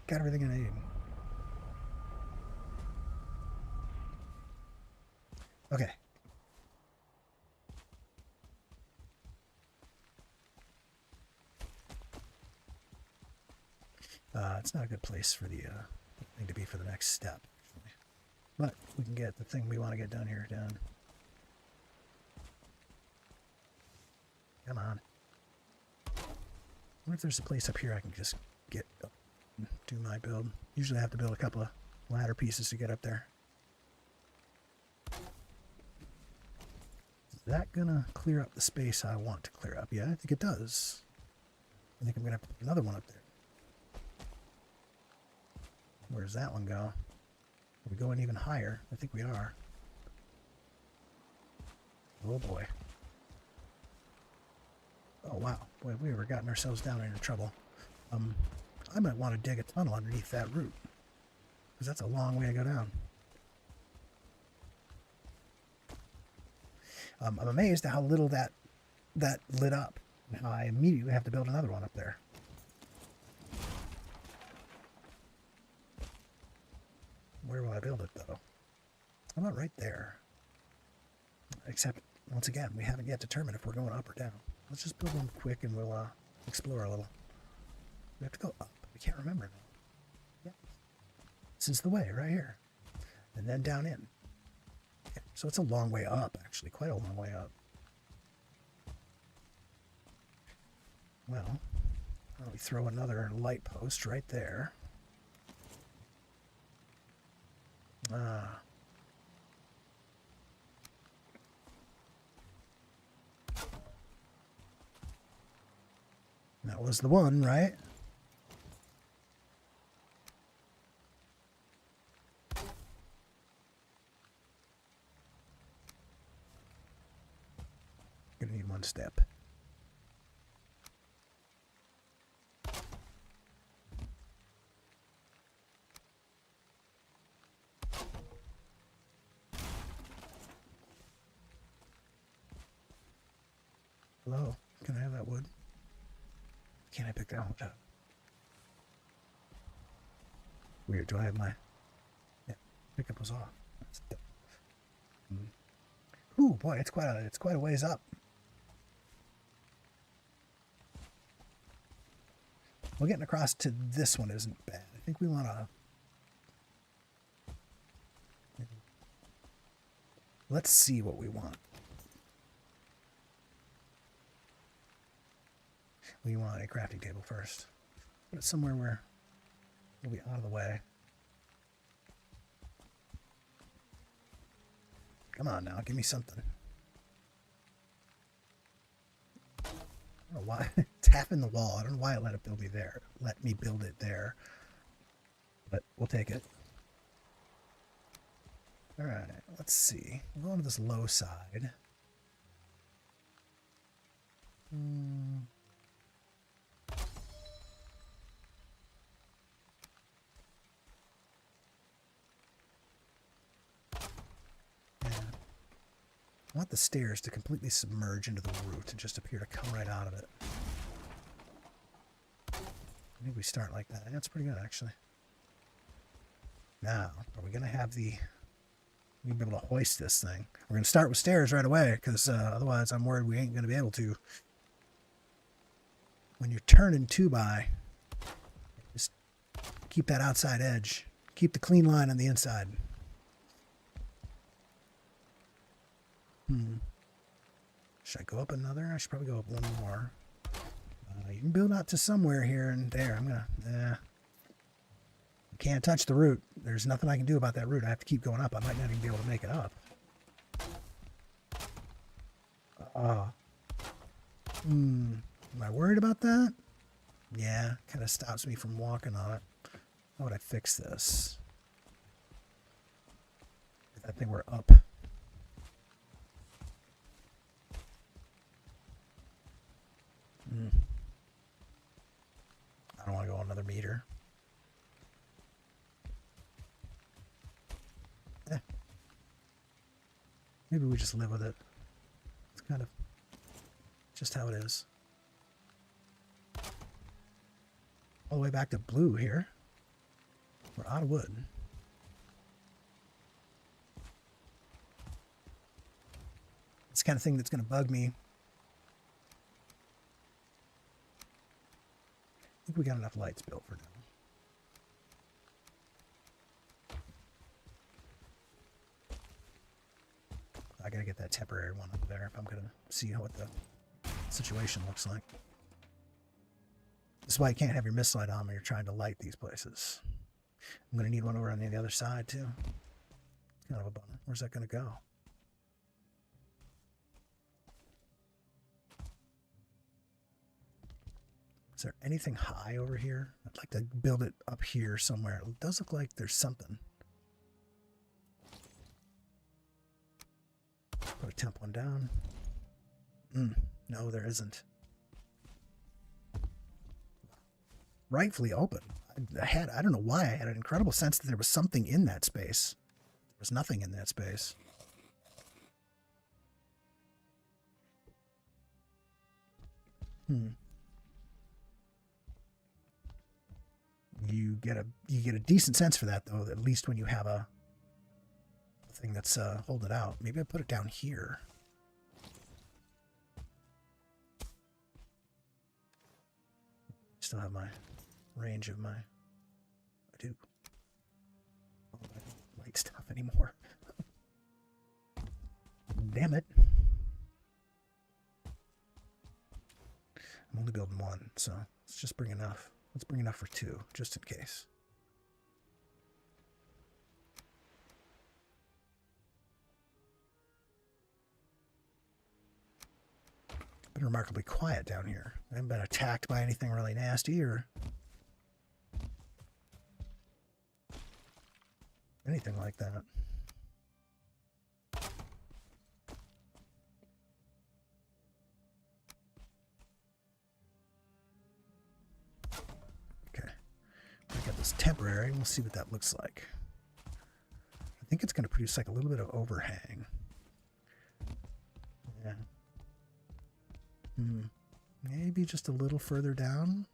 Got everything I need. Okay. It's not a good place for the thing to be for the next step, actually. But we can get the thing we want to get done here done. Come on. I wonder if there's a place up here I can just get up and do my build. Usually I have to build a couple of ladder pieces to get up there. Is that gonna clear up the space I want to clear up? Yeah, I think it does. I think I'm gonna have to put another one up there. Where does that one go? Are we going even higher? I think we are. Oh boy. Oh wow. Boy, we ever gotten ourselves down into trouble. I might want to dig a tunnel underneath that root. Because that's a long way to go down. I'm amazed at how little that lit up. And how I immediately have to build another one up there. Where will I build it, though? How about right there? Except, once again, we haven't yet determined if we're going up or down. Let's just build one quick and we'll explore a little. We have to go up. We can't remember now. Yeah. This is the way, right here. And then down in. Yeah. So it's a long way up, actually. Quite a long way up. Well, why don't we throw another light post right there. That was the one, right? Gonna need one step. Hello, can I have that wood? Can't I pick that one up? Weird, do I have my... Yeah, pickup was off. Ooh, boy, it's quite a ways up. Well, getting across to this one isn't bad. I think we want to... Let's see what we want. We want a crafting table first. Put it somewhere where it'll be out of the way. Come on now, give me something. I don't know why. It's half in the wall. I don't know why it let it build me there. Let me build it there. But we'll take it. Alright, let's see. We'll go to this low side. I want the stairs to completely submerge into the root and just appear to come right out of it. I think we start like that. That's pretty good, actually. Now, are we going to have the... We're going to be able to hoist this thing. We're going to start with stairs right away, because otherwise I'm worried we ain't going to be able to. When you're turning 2x, just keep that outside edge. Keep the clean line on the inside. Should I go up another? I should probably go up one more. You can build out to somewhere here and there. I'm gonna... Can't touch the root. There's nothing I can do about that root. I have to keep going up. I might not even be able to make it up. Am I worried about that? Yeah, kind of stops me from walking on it. How would I fix this? If that thing were up. I don't want to go another meter. Maybe we just live with it. It's kind of just how it is. All the way back to blue here. We're out of wood. It's the kind of thing that's going to bug me. I think we got enough lights built for now. I gotta get that temporary one up there if I'm gonna see what the situation looks like. This is why you can't have your mist light on when you're trying to light these places. I'm gonna need one over on the other side too. It's kind of a bummer. Where's that gonna go? Is there anything high over here? I'd like to build it up here somewhere. It does look like there's something. Put a temp one down. No, there isn't. Rightfully open. I don't know why, I had an incredible sense that there was something in that space. There was nothing in that space. You get a decent sense for that though, at least when you have a thing that's holding it out. Maybe I put it down here. Still have my range of my... I do. Oh, I don't light stuff anymore. Damn it. I'm only building one, so let's just bring enough. Let's bring enough for two, just in case. Been remarkably quiet down here. I haven't been attacked by anything really nasty or anything like that. Okay. I got this temporary. We'll see what that looks like. I think it's going to produce like a little bit of overhang. Yeah. Maybe just a little further down.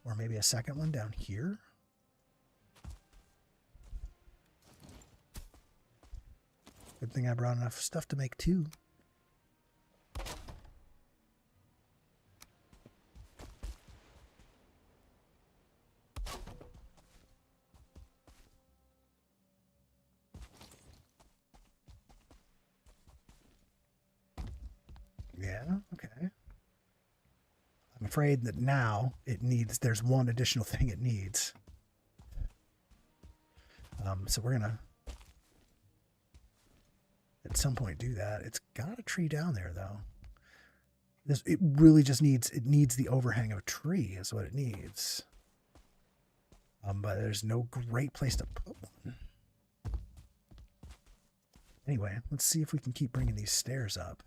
Or maybe a second one down here. Good thing I brought enough stuff to make two. Yeah, okay. I'm afraid that now there's one additional thing it needs. So we're gonna at some point do that. It's got a tree down there though. It really just needs the overhang of a tree is what it needs. But there's no great place to put one. Anyway, let's see if we can keep bringing these stairs up.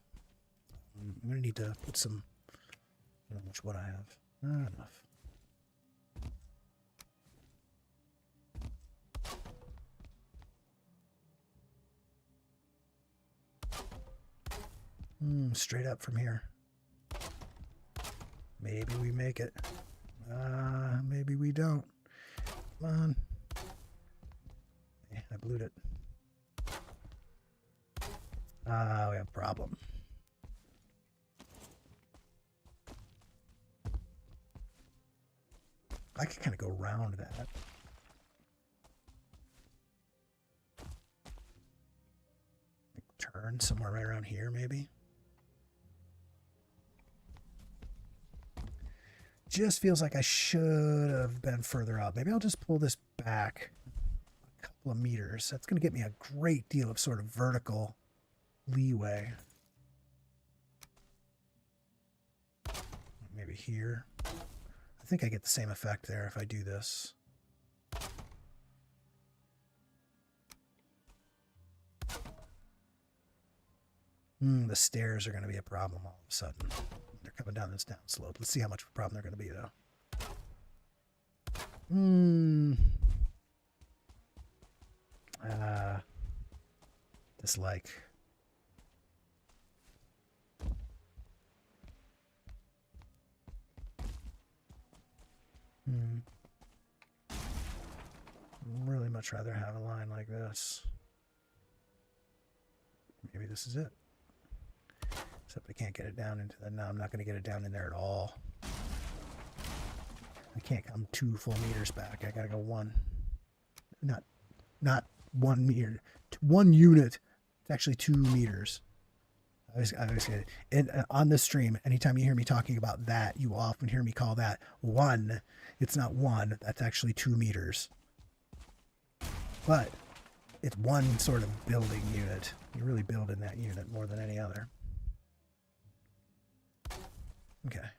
I'm gonna need to put some. I don't know how much wood I have. Not enough. Straight up from here. Maybe we make it. Maybe we don't. Come on. I blew it. We have a problem. I could kind of go around that. Turn somewhere right around here, maybe. Just feels like I should have been further out. Maybe I'll just pull this back a couple of meters. That's going to get me a great deal of sort of vertical leeway. Maybe here. think I get the same effect there if I do this. The stairs are going to be a problem all of a sudden. They're coming down this down slope. Let's see how much of a problem they're going to be, though. Dislike. Really much rather have a line like this. Maybe this is it. Except I can't get it down into the... No, I'm not going to get it down in there at all. I can't come 2 full meters back. I got to go 1. Not 1 meter. 1 unit. It's actually 2 meters. I always get it. And on this stream, anytime you hear me talking about that, you often hear me call that 1. It's not 1. That's actually 2 meters. But it's one sort of building unit. You really build in that unit more than any other. Okay. I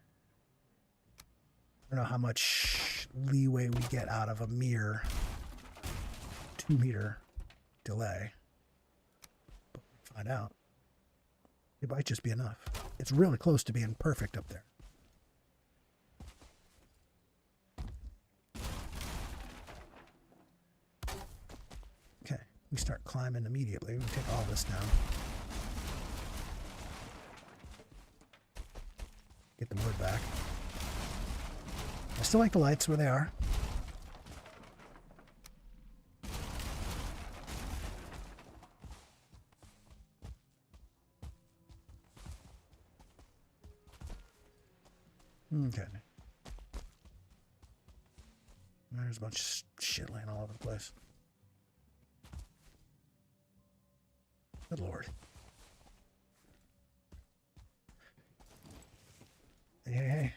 don't know how much leeway we get out of a mere 2 meter delay. But we'll find out. It might just be enough. It's really close to being perfect up there. Okay, we start climbing immediately. We take all this down. Get the wood back. I still like the lights where they are. Okay. There's a bunch of shit laying all over the place. Good Lord. Hey.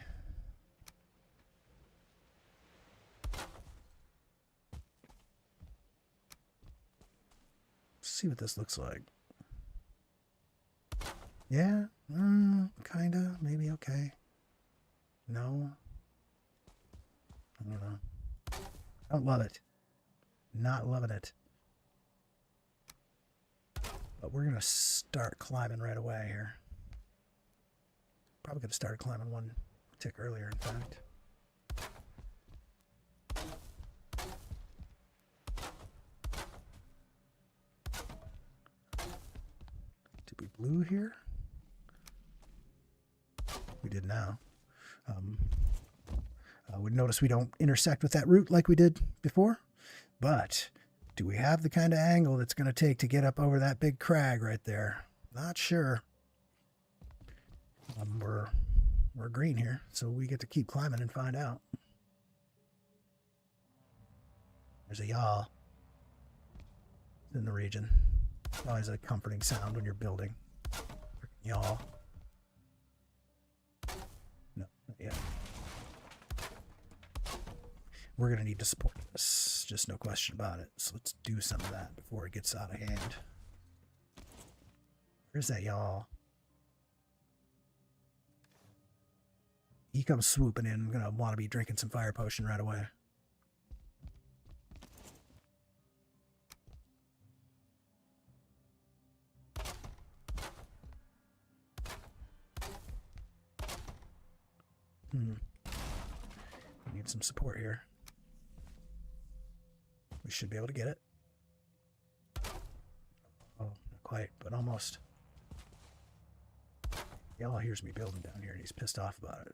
Let's see what this looks like. Yeah, kinda, maybe okay. No. I don't know. I don't love it. Not loving it. But we're going to start climbing right away here. Probably could have started climbing 1 tick earlier, in fact. Did we blue here? We did now. Would notice we don't intersect with that route like we did before. But do we have the kind of angle that's going to take to get up over that big crag right there? Not sure. We're green here, so we get to keep climbing and find out. There's a yaw in the region. Always a comforting sound when you're building. Yaw. No, not yet. We're going to need to support this. Just no question about it. So let's do some of that before it gets out of hand. Where's that yaw? He comes swooping in. I'm going to want to be drinking some fire potion right away. We need some support here. We should be able to get it. Oh, not quite, but almost. Y'all hears me building down here and he's pissed off about it.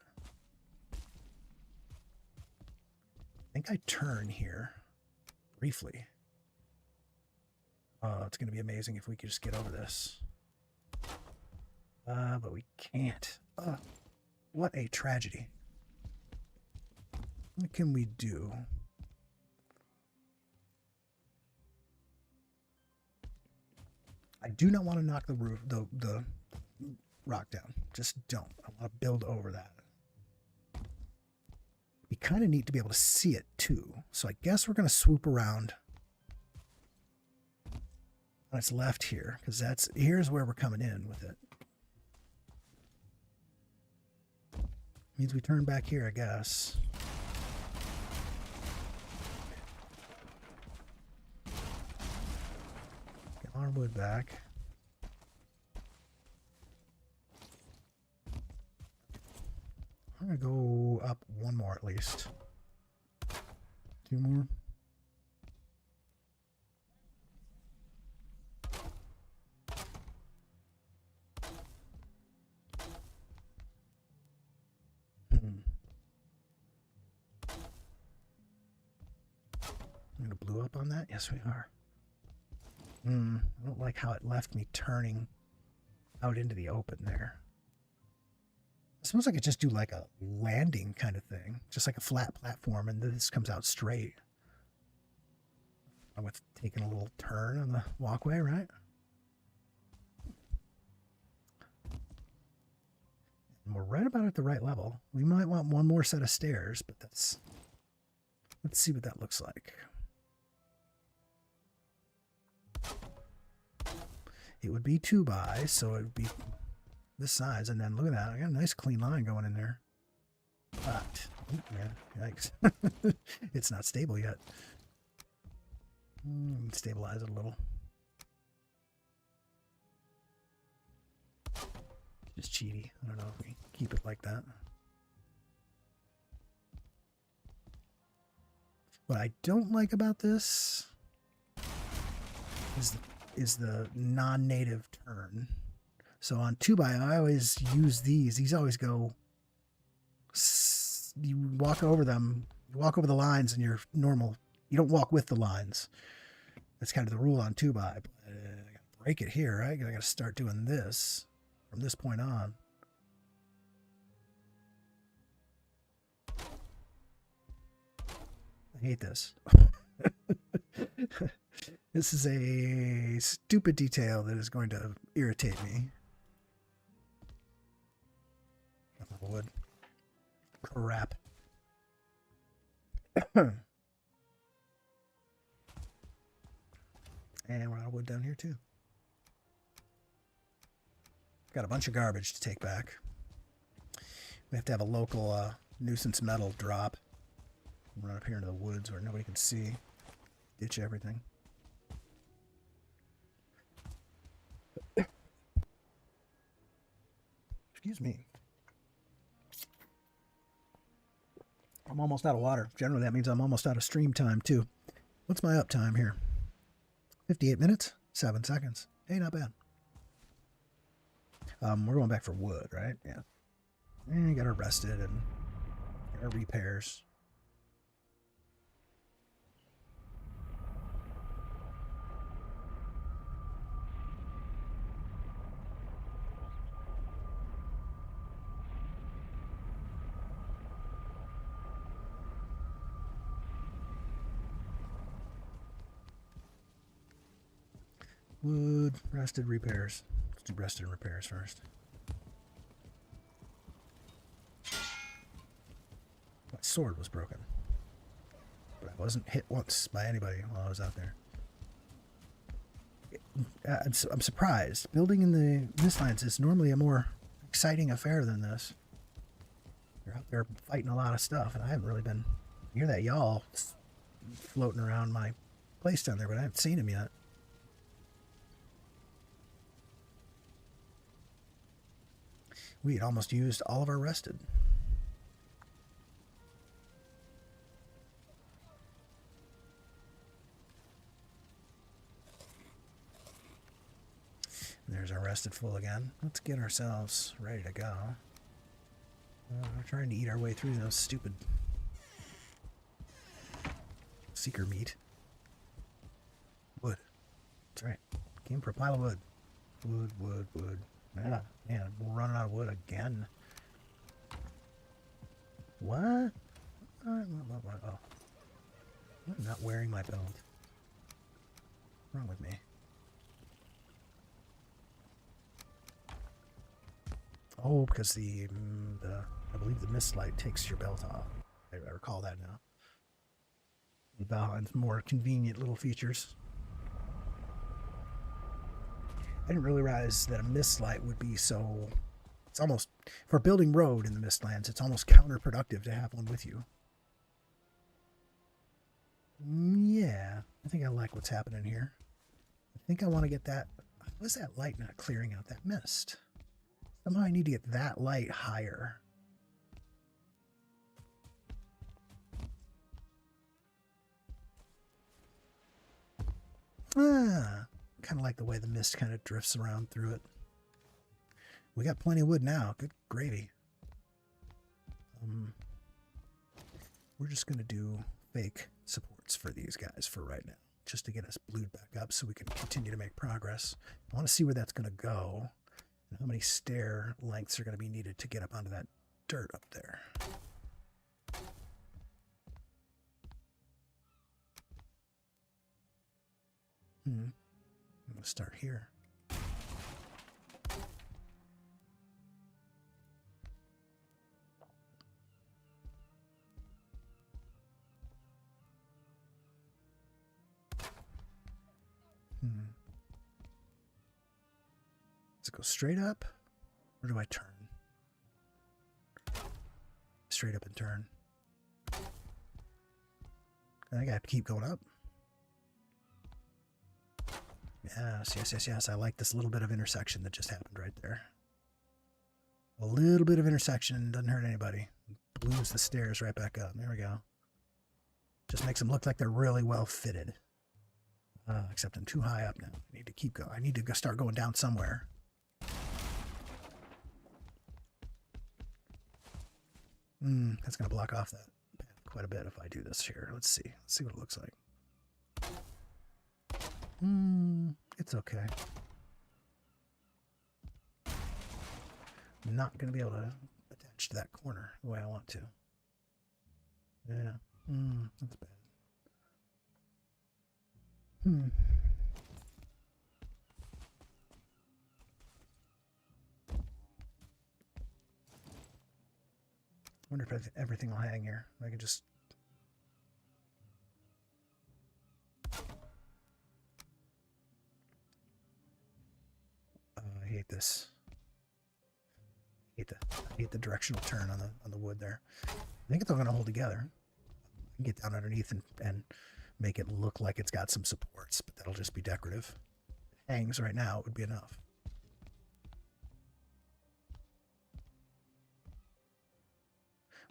I think I turn here briefly. Oh, it's going to be amazing if we could just get over this. But we can't. What a tragedy. What can we do? I do not want to knock the roof, the rock down. Just don't. I want to build over that. It'd be kind of neat to be able to see it too. So I guess we're going to swoop around on its left here, because here's where we're coming in with it. Means we turn back here, I guess. our wood back. I'm gonna go up one more at least. Two more. I'm gonna blow up on that? Yes, we are. I don't like how it left me turning out into the open there. It smells like it just do like a landing kind of thing. Just like a flat platform, and this comes out straight. With taking a little turn on the walkway, right? And we're right about at the right level. We might want one more set of stairs, but that's... Let's see what that looks like. It would be 2x, so it would be this size, and then look at that. I got a nice clean line going in there. But, yeah, yikes. It's not stable yet. Stabilize it a little. Just cheaty. I don't know if we keep it like that. What I don't like about this is the non-native turn. So on 2x, I always use these. These always go... You walk over them, you walk over the lines, and you're normal. You don't walk with the lines. That's kind of the rule on 2x. But I gotta break it here, right? I gotta start doing this from this point on. I hate this. This is a stupid detail that is going to irritate me. Wood. Crap. And we're out of wood down here too. Got a bunch of garbage to take back. We have to have a local nuisance metal drop. Run up here into the woods where nobody can see. Ditch everything. Excuse me. I'm almost out of water. Generally, that means I'm almost out of stream time, too. What's my uptime here? 58 minutes, 7 seconds. Hey, not bad. We're going back for wood, right? Yeah. And got her rested and got her repairs. Wood, rested, repairs. Let's do rested and repairs first. My sword was broken, but I wasn't hit once by anybody while I was out there. I'm surprised. Building in the mistlands is normally a more exciting affair than this. You're out there fighting a lot of stuff, and I haven't really been near that y'all floating around my place down there, but I haven't seen him yet. We had almost used all of our rested. There's our rested full again. Let's get ourselves ready to go. We're trying to eat our way through those stupid seeker meat. Wood. That's right. Came for a pile of wood. Wood, wood, wood. Yeah, man, we're running out of wood again. What? Oh. I'm not wearing my belt. What's wrong with me? Oh, because I believe the mist light takes your belt off. I recall that now. Valheim's more convenient little features. I didn't really realize that a mist light would be so... It's almost... For building road in the mistlands, it's almost counterproductive to have one with you. Yeah, I think I like what's happening here. I think I want to get that. How is that light not clearing out that mist? Somehow I need to get that light higher. Kind of like the way the mist kind of drifts around through it. We got plenty of wood now. Good gravy. We're just going to do fake supports for these guys for right now, just to get us blued back up so we can continue to make progress. I want to see where that's going to go and how many stair lengths are going to be needed to get up onto that dirt up there. I'm going to start here. Does it go straight up? Or do I turn? Straight up and turn. I think I have to keep going up. Yes, yes, yes, yes. I like this little bit of intersection that just happened right there. A little bit of intersection doesn't hurt anybody. Blues the stairs right back up. There we go. Just makes them look like they're really well fitted. Except I'm too high up now. I need to keep going. I need to start going down somewhere. That's going to block off that path quite a bit if I do this here. Let's see. Let's see what it looks like. It's okay. I'm not going to be able to attach to that corner the way I want to. Yeah. That's bad. Wonder if everything will hang here. I can just... I hate this. I hate the directional turn on the wood there. I think it's all going to hold together. I can get down underneath and make it look like it's got some supports, but that'll just be decorative. It hangs right now, it would be enough.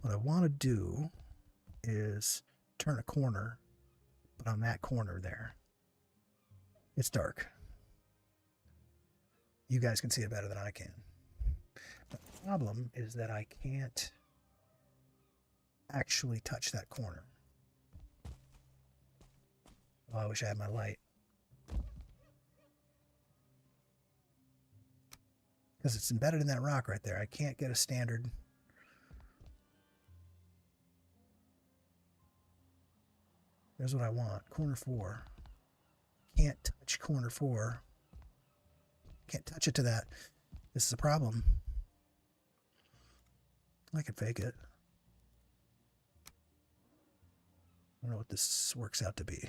What I want to do is turn a corner, but on that corner there, it's dark. You guys can see it better than I can. But the problem is that I can't actually touch that corner. Oh, I wish I had my light. Because it's embedded in that rock right there. I can't get a standard... There's what I want. Corner 4. Can't touch corner 4. Can't touch it to that. This is a problem. I could fake it. I don't know what this works out to be.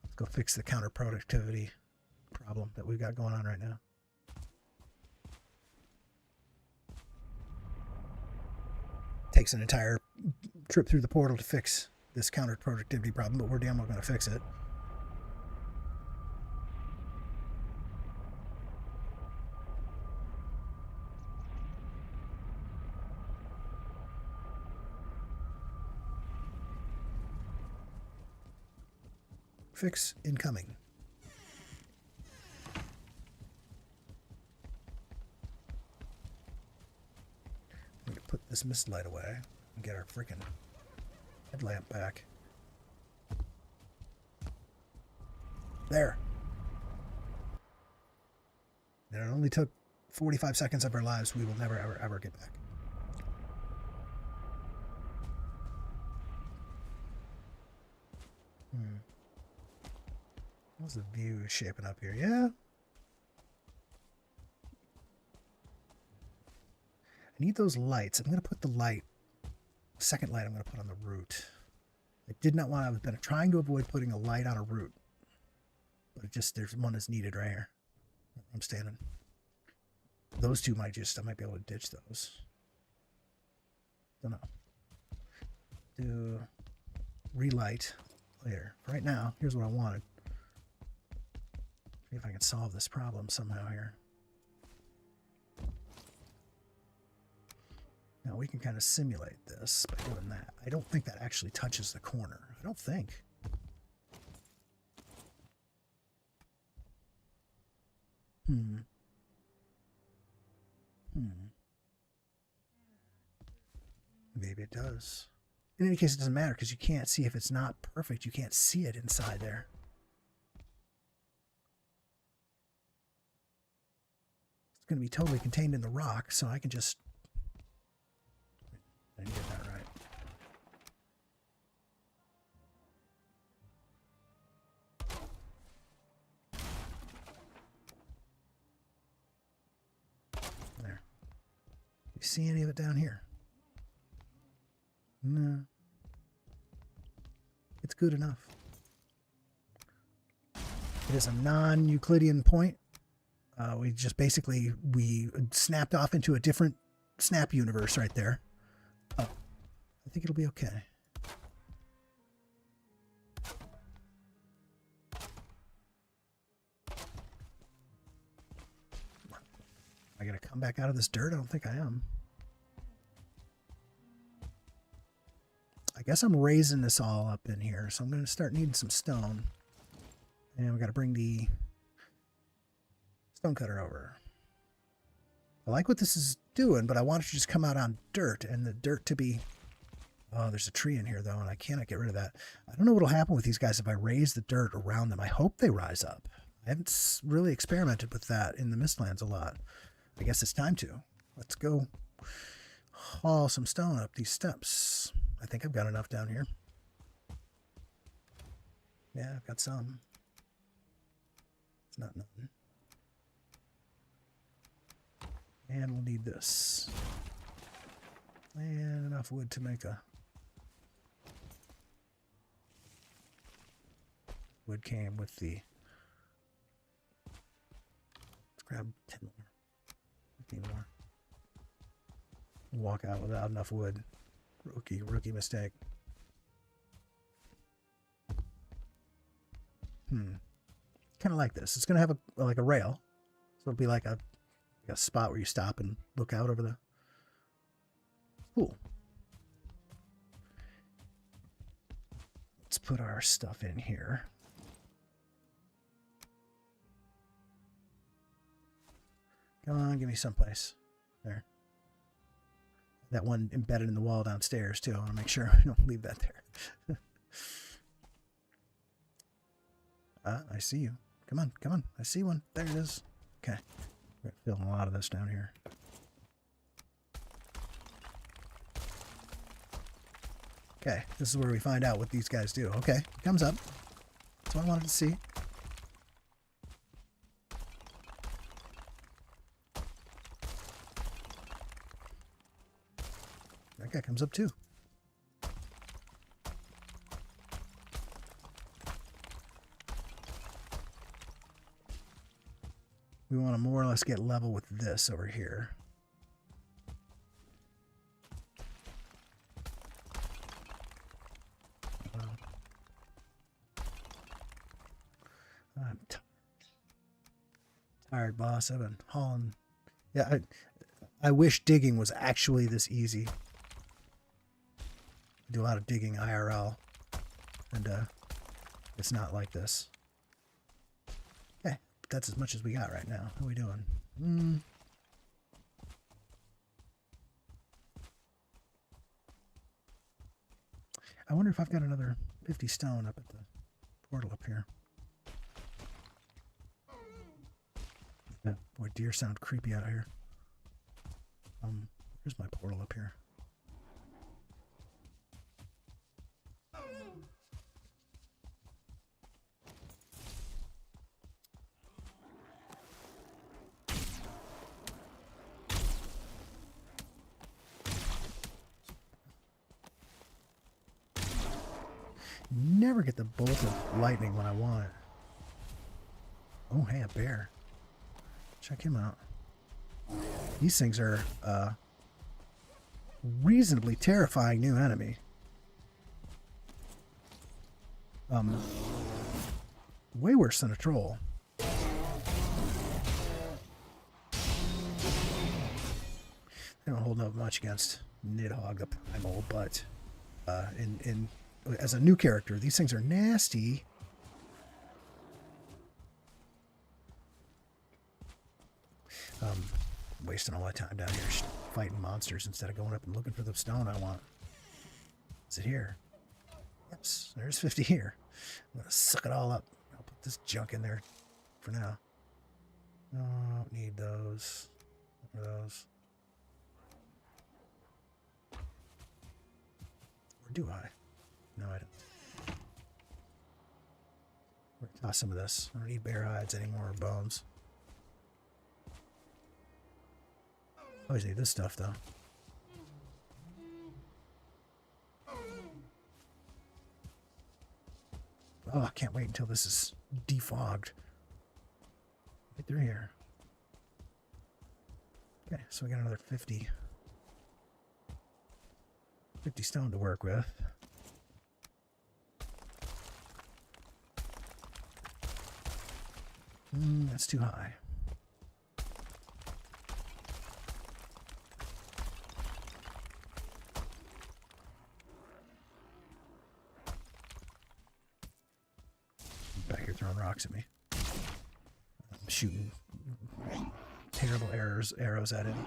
Let's go fix the counterproductivity problem that we've got going on right now. Takes an entire trip through the portal to fix this counterproductivity problem, but we're damn well going to fix it. Fix incoming. We can put this mist light away and get our freaking headlamp back. There. And it only took 45 seconds of our lives. We will never, ever, ever get back. How's the view shaping up here? Yeah. I need those lights. I'm going to put the light, second light I'm going to put on the root. I did not want, I've been trying to avoid putting a light on a root. But it just, there's one that's needed right here. I'm standing. Those two might just, I might be able to ditch those. Don't know. Do relight later. Right now, here's what I wanted. See if I can solve this problem somehow here. Now we can kind of simulate this by doing that. I don't think that actually touches the corner. I don't think. Maybe it does. In any case, it doesn't matter because you can't see if it's not perfect. You can't see it inside there. It's going to be totally contained in the rock, so I can just... I didn't get that right. There. You see any of it down here? No. It's good enough. It is a non-Euclidean point. We just basically, we snapped off into a different snap universe right there. Oh, I think it'll be okay. I gotta come back out of this dirt? I don't think I am. I guess I'm raising this all up in here, so I'm going to start needing some stone. And we got to bring the stone cutter over. I like what this is doing, but I want it to just come out on dirt, and the dirt to be... Oh, there's a tree in here, though, and I cannot get rid of that. I don't know what will happen with these guys if I raise the dirt around them. I hope they rise up. I haven't really experimented with that in the Mistlands a lot. I guess it's time to. Let's go haul some stone up these steps. I think I've got enough down here. Yeah, I've got some. It's not nothing. And we'll need this. And enough wood to make a... Wood came with the... Let's grab 10 more. 15 more. Walk out without enough wood. Rookie mistake. Kind of like this. It's going to have like a rail. So it'll be like a spot where you stop and look out over the pool. Let's put our stuff in here. Come on, give me someplace. There. That one embedded in the wall downstairs, too. I want to make sure I don't leave that there. I see you. Come on, come on. I see one. There it is. Okay. We're filling a lot of this down here. Okay, this is where we find out what these guys do. Okay, comes up. That's what I wanted to see. That guy comes up too. We want to more or less get level with this over here. I'm tired, boss. I've been hauling. Yeah, I wish digging was actually this easy. I do a lot of digging IRL, and it's not like this. Okay, but that's as much as we got right now. How are we doing? I wonder if I've got another 50 stone up at the portal up here. Yeah, boy, deer sound creepy out of here. Here's my portal up here. Never get the bolt of lightning when I want it. Oh, hey, a bear. Check him out. These things are reasonably terrifying new enemy. Way worse than a troll. They don't hold up much against Nidhogg the Primal, but as a new character, these things are nasty. Wasting all my time down here fighting monsters instead of going up and looking for the stone I want. Is it here? Yes, there's 50 here. I'm gonna suck it all up. I'll put this junk in there for now. No, I don't need those. What are those? Or do I? No, I don't. I'm gonna toss some of this. I don't need bear hides anymore or bones. Always need this stuff though. Oh, I can't wait until this is defogged. Right through here. Okay, so we got another 50 stone to work with. That's too high. Back here throwing rocks at me. I'm shooting terrible arrows at him.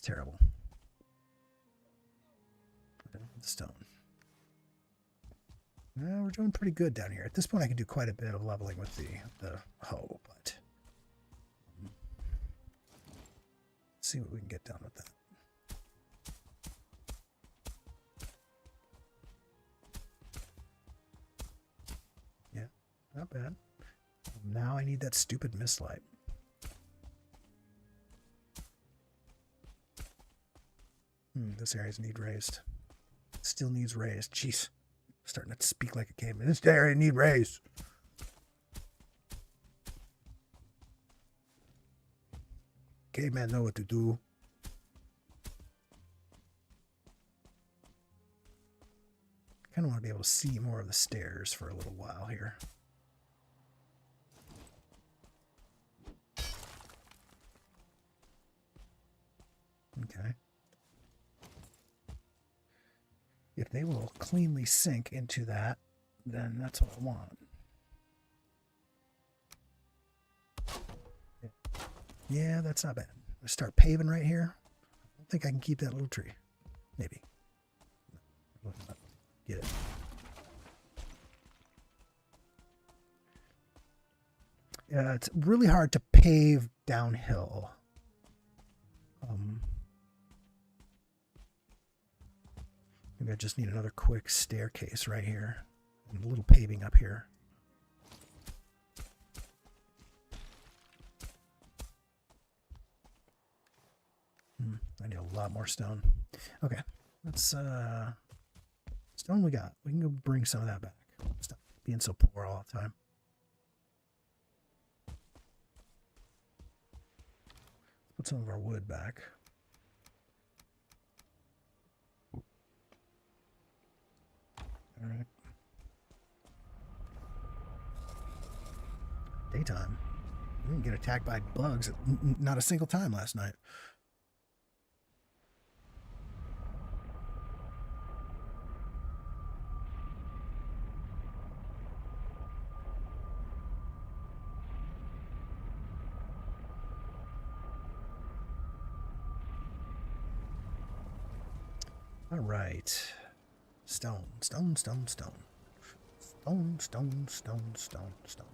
Terrible. The stone. Well, we're doing pretty good down here. At this point, I can do quite a bit of leveling with the hoe, but let's see what we can get done with that. Yeah, not bad. Now I need that stupid mistlight. This area's need raised. Still needs raised. Jeez. Starting to speak like a caveman. This area need raised. Caveman know what to do. Kind of want to be able to see more of the stairs for a little while here. Okay. If they will cleanly sink into that, then that's what I want. Yeah, that's not bad. I start paving right here. I don't think I can keep that little tree. Maybe. Get it. Yeah, it's really hard to pave downhill. Maybe I just need another quick staircase right here. And a little paving up here. I need a lot more stone. Okay, let's stone we got. We can go bring some of that back. Stop being so poor all the time. Put some of our wood back. All right. Daytime. We didn't get attacked by bugs not a single time last night. All right. Stone, stone, stone, stone. Stone, stone, stone, stone, stone.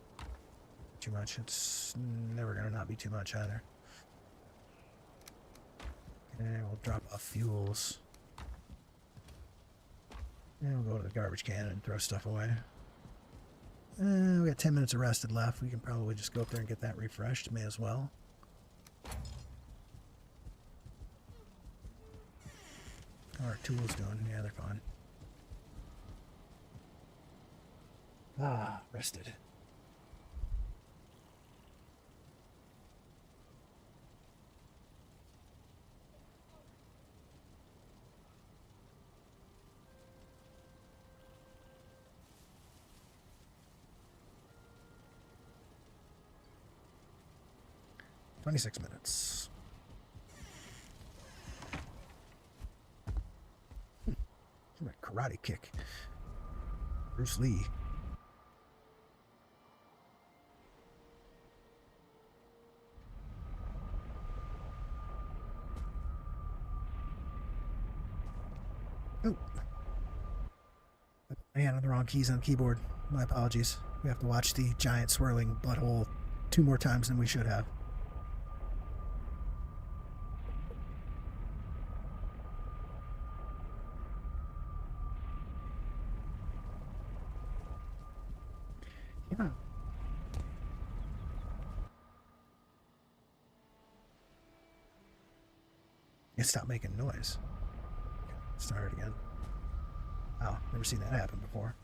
Too much. It's never going to not be too much either. And we'll drop off fuels. And we'll go to the garbage can and throw stuff away. We got 10 minutes of rested left. We can probably just go up there and get that refreshed. May as well. How are our tools doing? Yeah, they're fine. Ah, rested. "26 minutes. A karate kick. Bruce Lee. Oh. I had the wrong keys on the keyboard. My apologies. We have to watch the giant swirling butthole 2 more times than we should have. Yeah. It stopped making noise. Start it again. Wow, never seen that happen before.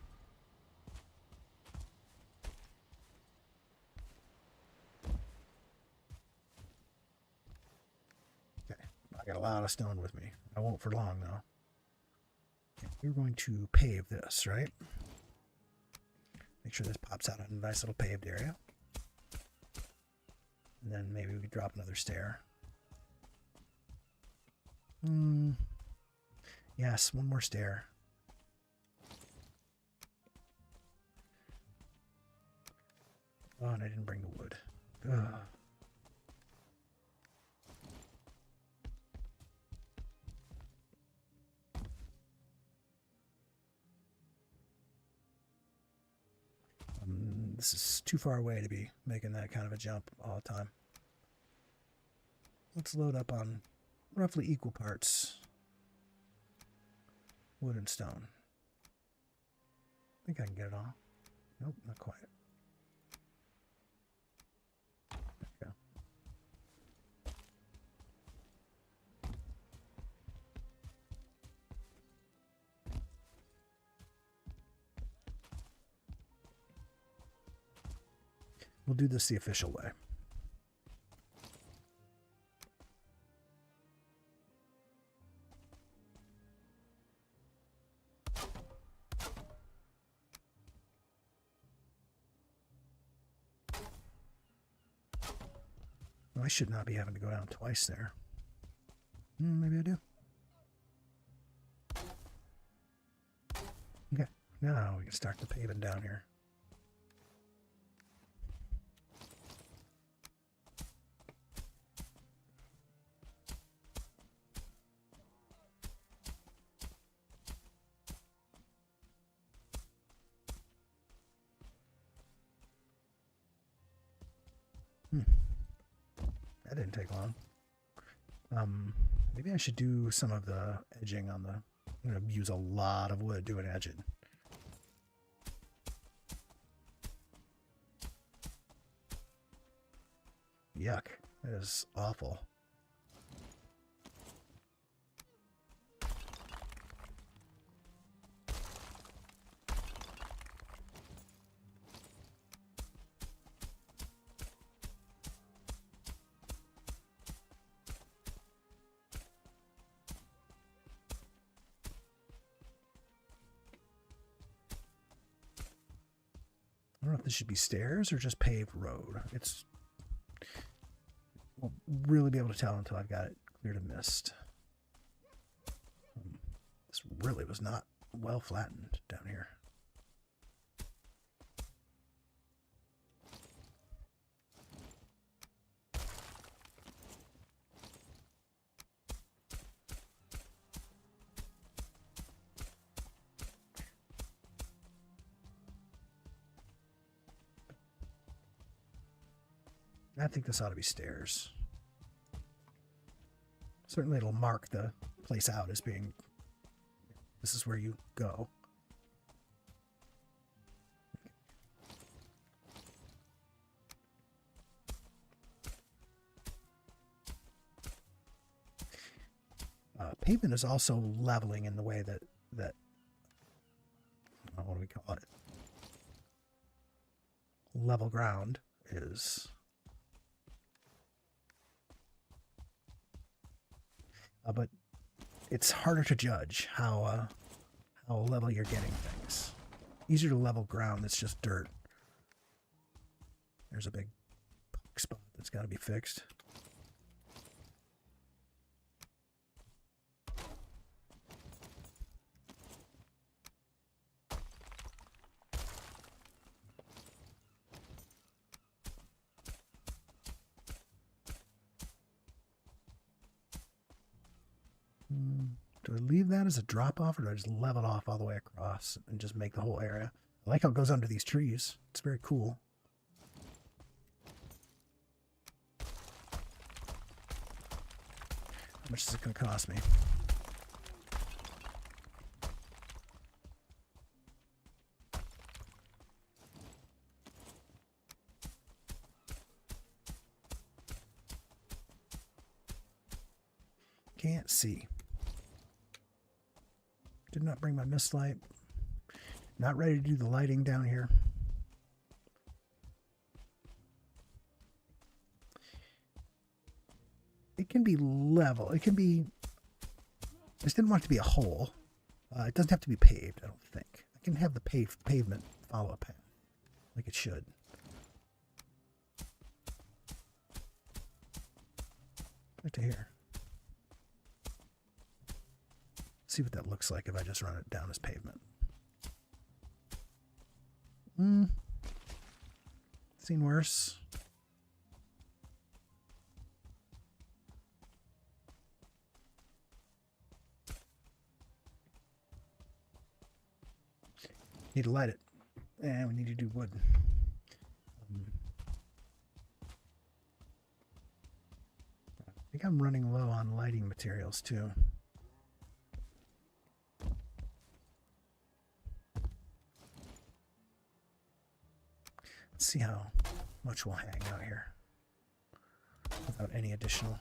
Okay, I got a lot of stone with me. I won't for long though. Okay, we're going to pave this, right? Make sure this pops out on a nice little paved area. And then maybe we drop another stair. Yes, one more stair. Oh, and I didn't bring the wood. Ugh. This is too far away to be making that kind of a jump all the time. Let's load up on roughly equal parts wood and stone. I think I can get it all. Nope, not quite. There we go. We'll do this the official way. Well, I should not be having to go down twice there. Maybe I do. Okay, now we can start the paving down here. That didn't take long. Maybe I should do some of the edging on the... I'm going to use a lot of wood doing edging. Yuck. That is awful. I don't know if this should be stairs or just paved road. It's... Won't really be able to tell until I've got it cleared of mist. This really was not well flattened down here. I think this ought to be stairs. Certainly it'll mark the place out as being, this is where you go. Pavement is also leveling in the way that what do we call it? Level ground is. But it's harder to judge how level you're getting things. Easier to level ground that's just dirt. There's a big poke spot that's got to be fixed. Do I leave that as a drop off, or do I just level it off all the way across and just make the whole area? I like how it goes under these trees. It's very cool. How much is it going to cost me? Can't see. Did not bring my mist light. Not ready to do the lighting down here. It can be level. It can be... I just didn't want it to be a hole. It doesn't have to be paved, I don't think. I can have the pavement follow a path, like it should. Right to here. See what that looks like if I just run it down as pavement. Seen worse. Need to light it. And we need to do wood. I think I'm running low on lighting materials too. Let's see how much we'll hang out here without any additional.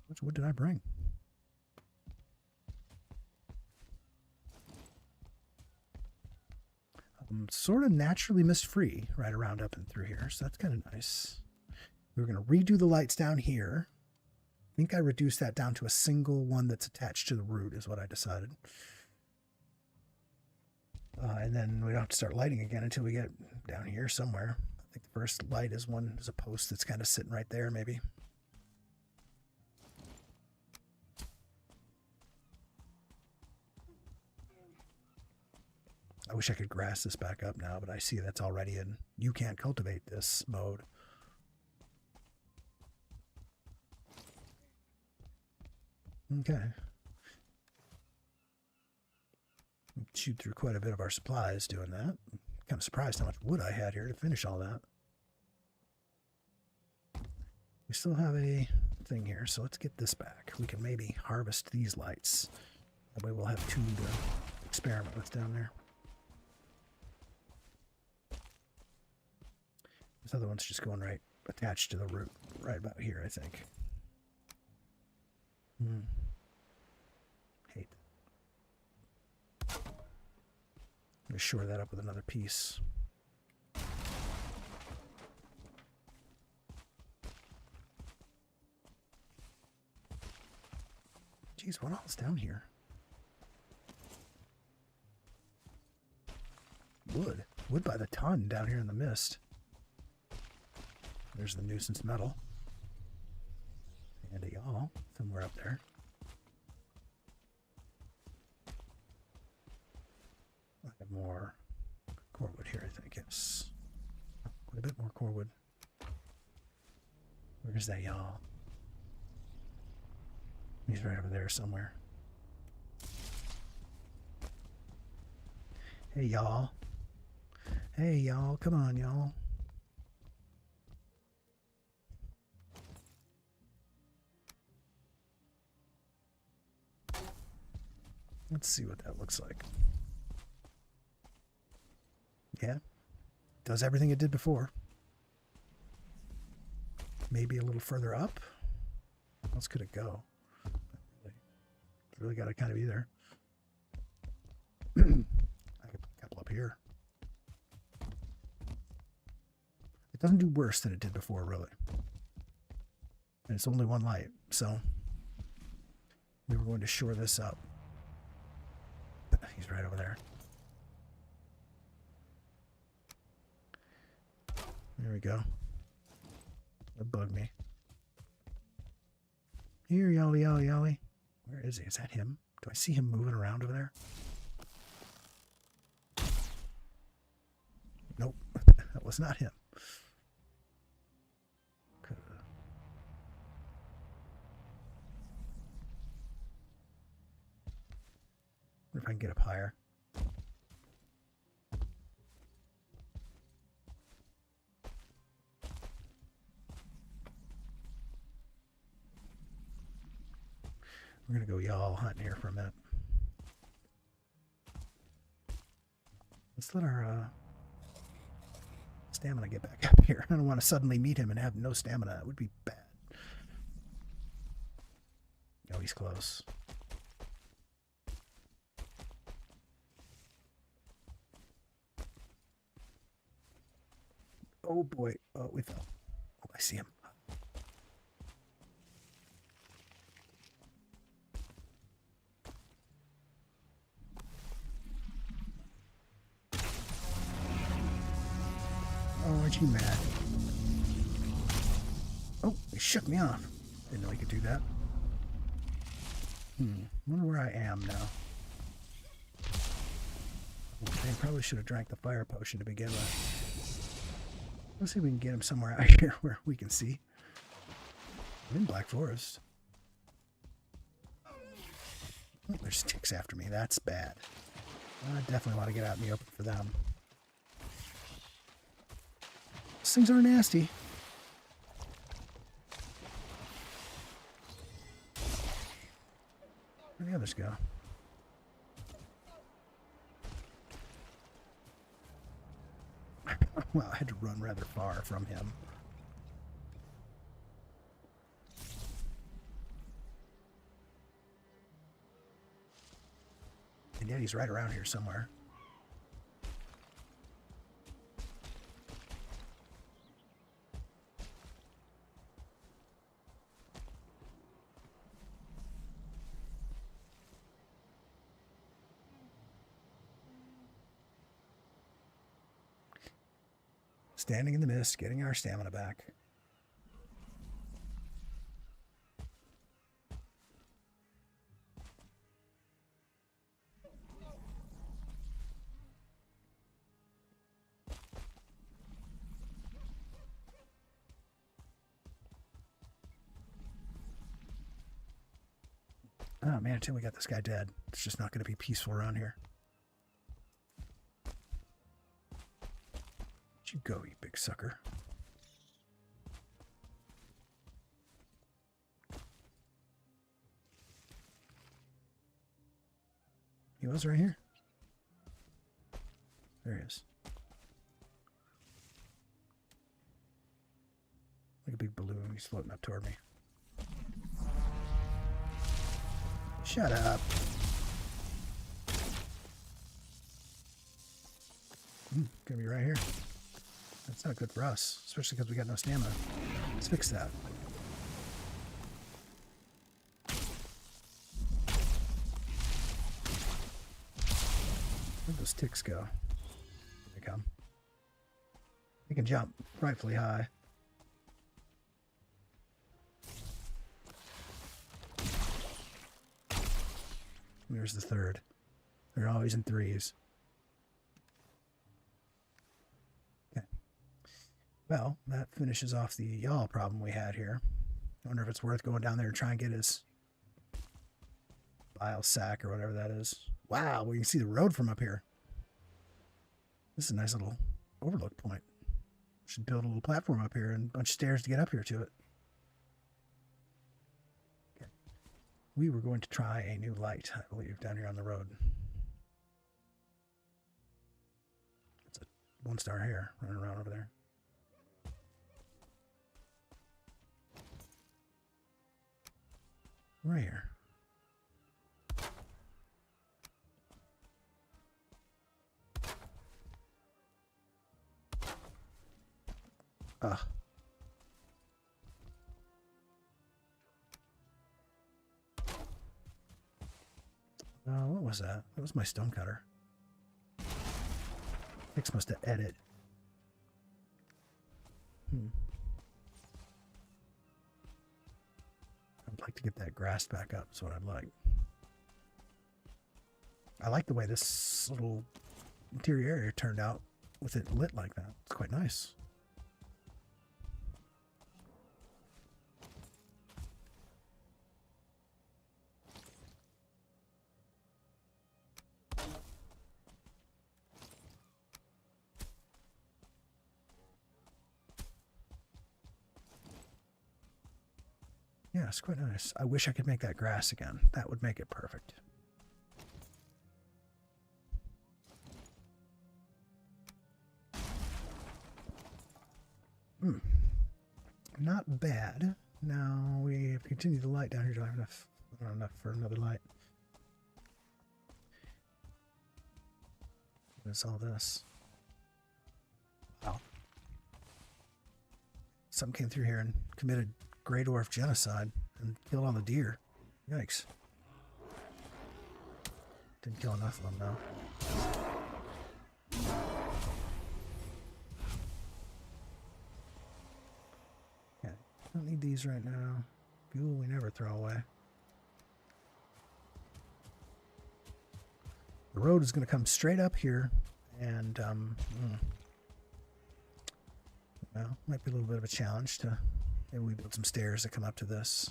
Which wood did I bring? I'm sort of naturally mist-free right around up and through here, so that's kind of nice. We're going to redo the lights down here. I think I reduced that down to a single one that's attached to the root is what I decided. And then we don't have to start lighting again until we get down here somewhere. I think the first light is a post that's kind of sitting right there, maybe. I wish I could grass this back up now, but I see that's already in you can't cultivate this mode. Okay. Chewed through quite a bit of our supplies doing that. Kind of surprised how much wood I had here to finish all that. We still have a thing here, so let's get this back. We can maybe harvest these lights. That way we'll have two to experiment with down there. This other one's just going right attached to the root, right about here, I think. Hate that. I'm going to shore that up with another piece. Jeez, what else down here? Wood. Wood by the ton down here in the mist. There's the nuisance metal. And a y'all somewhere up there. I have more core wood here, I think. Yes. Quite a bit more core wood. Where's that y'all? He's right over there somewhere. Hey, y'all. Hey, y'all. Come on, y'all. Let's see what that looks like. Yeah. Does everything it did before. Maybe a little further up. How else could it go? Really got to kind of be there. I could put a couple up here. It doesn't do worse than it did before, really. And it's only one light, so we were going to shore this up. He's right over there. There we go. That bugged me. Here, Yolly, Yolly, Yolly. Where is he? Is that him? Do I see him moving around over there? Nope. That was not him. Wonder if I can get up higher. We're going to go y'all hunting here for a minute. Let's let our stamina get back up here. I don't want to suddenly meet him and have no stamina. That would be bad. Oh, he's close. Oh boy. Oh, we fell. Oh, I see him. Oh, aren't you mad? Oh, he shook me off. Didn't know he could do that. Wonder where I am now. Okay, probably should have drank the fire potion to begin with. Let's see if we can get him somewhere out here where we can see. I'm in Black Forest. Oh, there's ticks after me. That's bad. I definitely want to get out in the open for them. These things are nasty. Where'd the others go? Well, I had to run rather far from him. And yet he's right around here somewhere. Standing in the mist, getting our stamina back. Oh man, until we got this guy dead, it's just not going to be peaceful around here. Where'd you go, you big sucker? He was right here. There he is. Like a big balloon, he's floating up toward me. Shut up. Gonna be right here. That's not good for us, especially because we got no stamina. Let's fix that. those ticks go? Here they come. They can jump frightfully high. There's the third. They're always in threes. Okay. Well, that finishes off the yaw problem we had here. I wonder if it's worth going down there and try and get his bile sac or whatever that is. Wow, we can see the road from up here. This is a nice little overlook point. Should build a little platform up here and a bunch of stairs to get up here to it. Okay. We were going to try a new light, I believe, down here on the road. It's a 1-star hare running around over there. Right here. What was that? That was my stone cutter. It's supposed to edit. I'd like to get that grass back up, is what I'd like. I like the way this little interior area turned out with it lit like that. It's quite nice. Yeah, it's quite nice. I wish I could make that grass again. That would make it perfect. Not bad. Now we have continued the light down here. Do I have enough? I don't have enough for another light. What is all this? Wow. Something came through here and committed Grey Dwarf genocide and killed all the deer. Yikes. Didn't kill enough of them, though. Okay, don't need these right now. Fuel we never throw away. The road is going to come straight up here, and well, might be a little bit of a challenge to maybe we build some stairs that come up to this.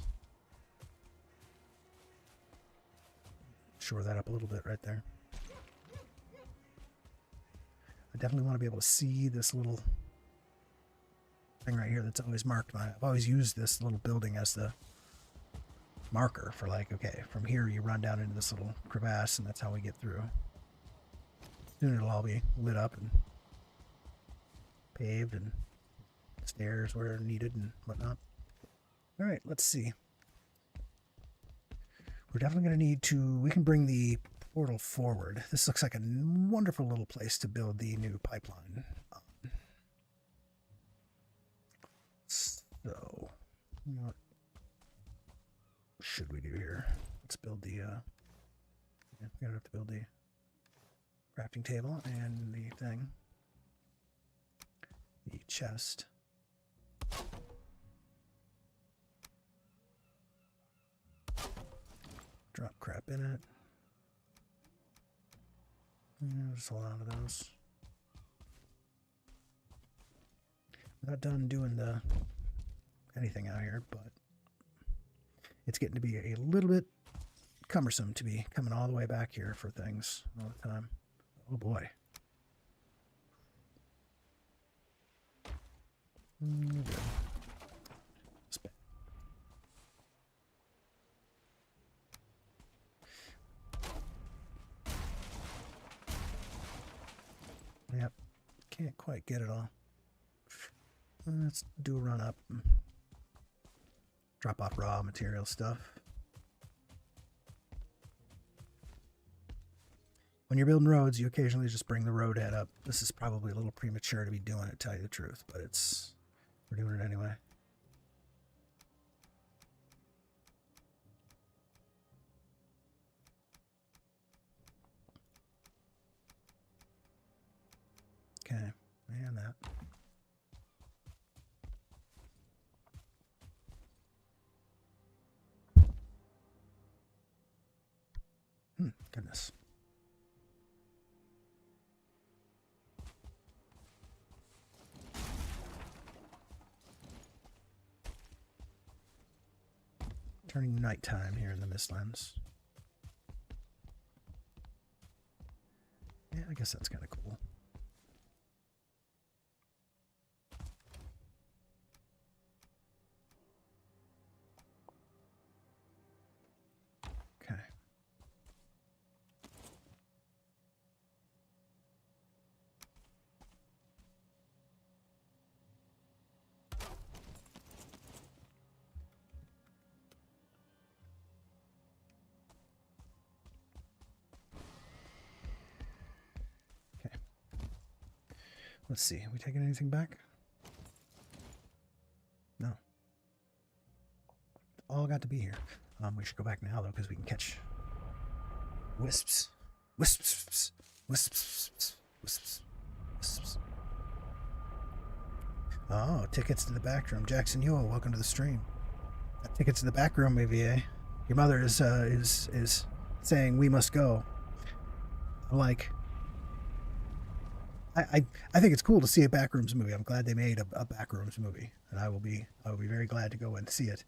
Shore that up a little bit right there. I definitely want to be able to see this little thing right here that's always marked. I've always used this little building as the marker for, like, okay, from here you run down into this little crevasse and that's how we get through. Soon it'll all be lit up and paved and stairs where needed and whatnot. All right, let's see. We're definitely going to need to, we can bring the portal forward. This looks like a wonderful little place to build the new pipeline. So, what should we do here? Let's build the, yeah, we're going to have to build the crafting table and the thing. The chest. Drop crap in it. Yeah, just hold on to those. I'm not done doing the anything out here, but it's getting to be a little bit cumbersome to be coming all the way back here for things all the time. Oh boy. Good. Yep, can't quite get it all. Let's do a run up. Drop off raw material stuff. When you're building roads, you occasionally just bring the road head up. This is probably a little premature to be doing it, to tell you the truth, but we're doing it anyway. Okay, and that. Goodness. Turning nighttime here in the mistlands. Yeah, I guess that's kind of cool. Okay. Okay. Let's see. Are we taking anything back? No. All got to be here. We should go back now though, because we can catch wisps. Wisps. Wisps. Wisps. Wisps. Oh, tickets to the back room. Jackson Ewell, welcome to the stream. Tickets to the back room, AVA. Your mother is saying we must go. I'm like, I think it's cool to see a Backrooms movie. I'm glad they made a Backrooms movie, and I will be very glad to go and see it.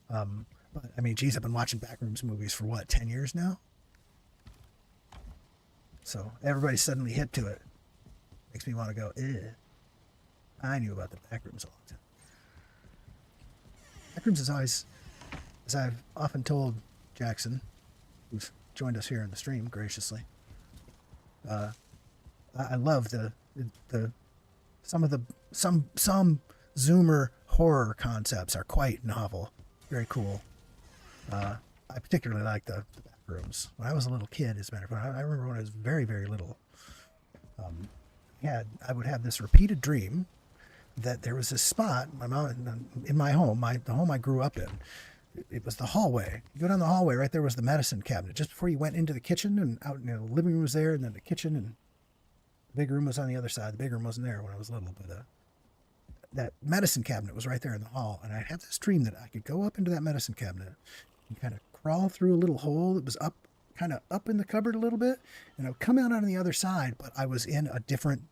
But I mean, geez, I've been watching Backrooms movies for what, 10 years now? So everybody's suddenly hip to it. Makes me want to go, eh. I knew about the Backrooms a long time. Backrooms is always, as I've often told Jackson, who's joined us here in the stream graciously, I love some Zoomer horror concepts are quite novel, very cool. I particularly like the Backrooms. When I was a little kid, as a matter of fact, I remember when I was very, very little. I would have this repeated dream that there was this spot in my home, the home I grew up in. It was the hallway. You go down the hallway, right there was the medicine cabinet. Just before you went into the kitchen, and out, the living room was there, and then the kitchen, and the big room was on the other side. The big room wasn't there when I was little, but that medicine cabinet was right there in the hall. And I'd have this dream that I could go up into that medicine cabinet and kind of crawl through a little hole that was kind of up in the cupboard a little bit, and I would come out on the other side, but I was in a different,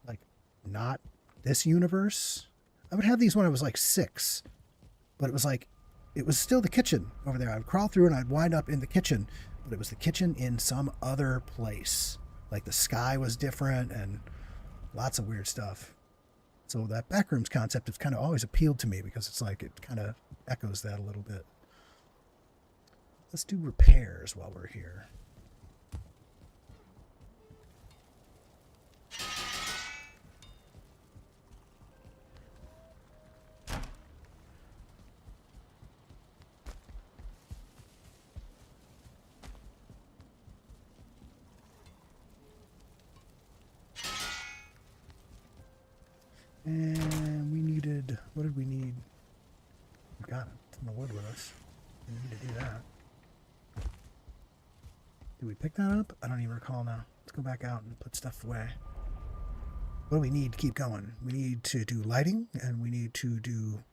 like, not this universe. I would have these when I was like 6, but it was still the kitchen over there. I would crawl through and I'd wind up in the kitchen, but it was the kitchen in some other place. Like the sky was different and lots of weird stuff. So that Backrooms concept has kind of always appealed to me because it's like it kind of echoes that a little bit. Let's do repairs while we're here. And we needed, what did we need? We got it from the wood with us. We need to do that. Did we pick that up? I don't even recall now. Let's go back out and put stuff away. What do we need to keep going? We need to do lighting, and we need to do...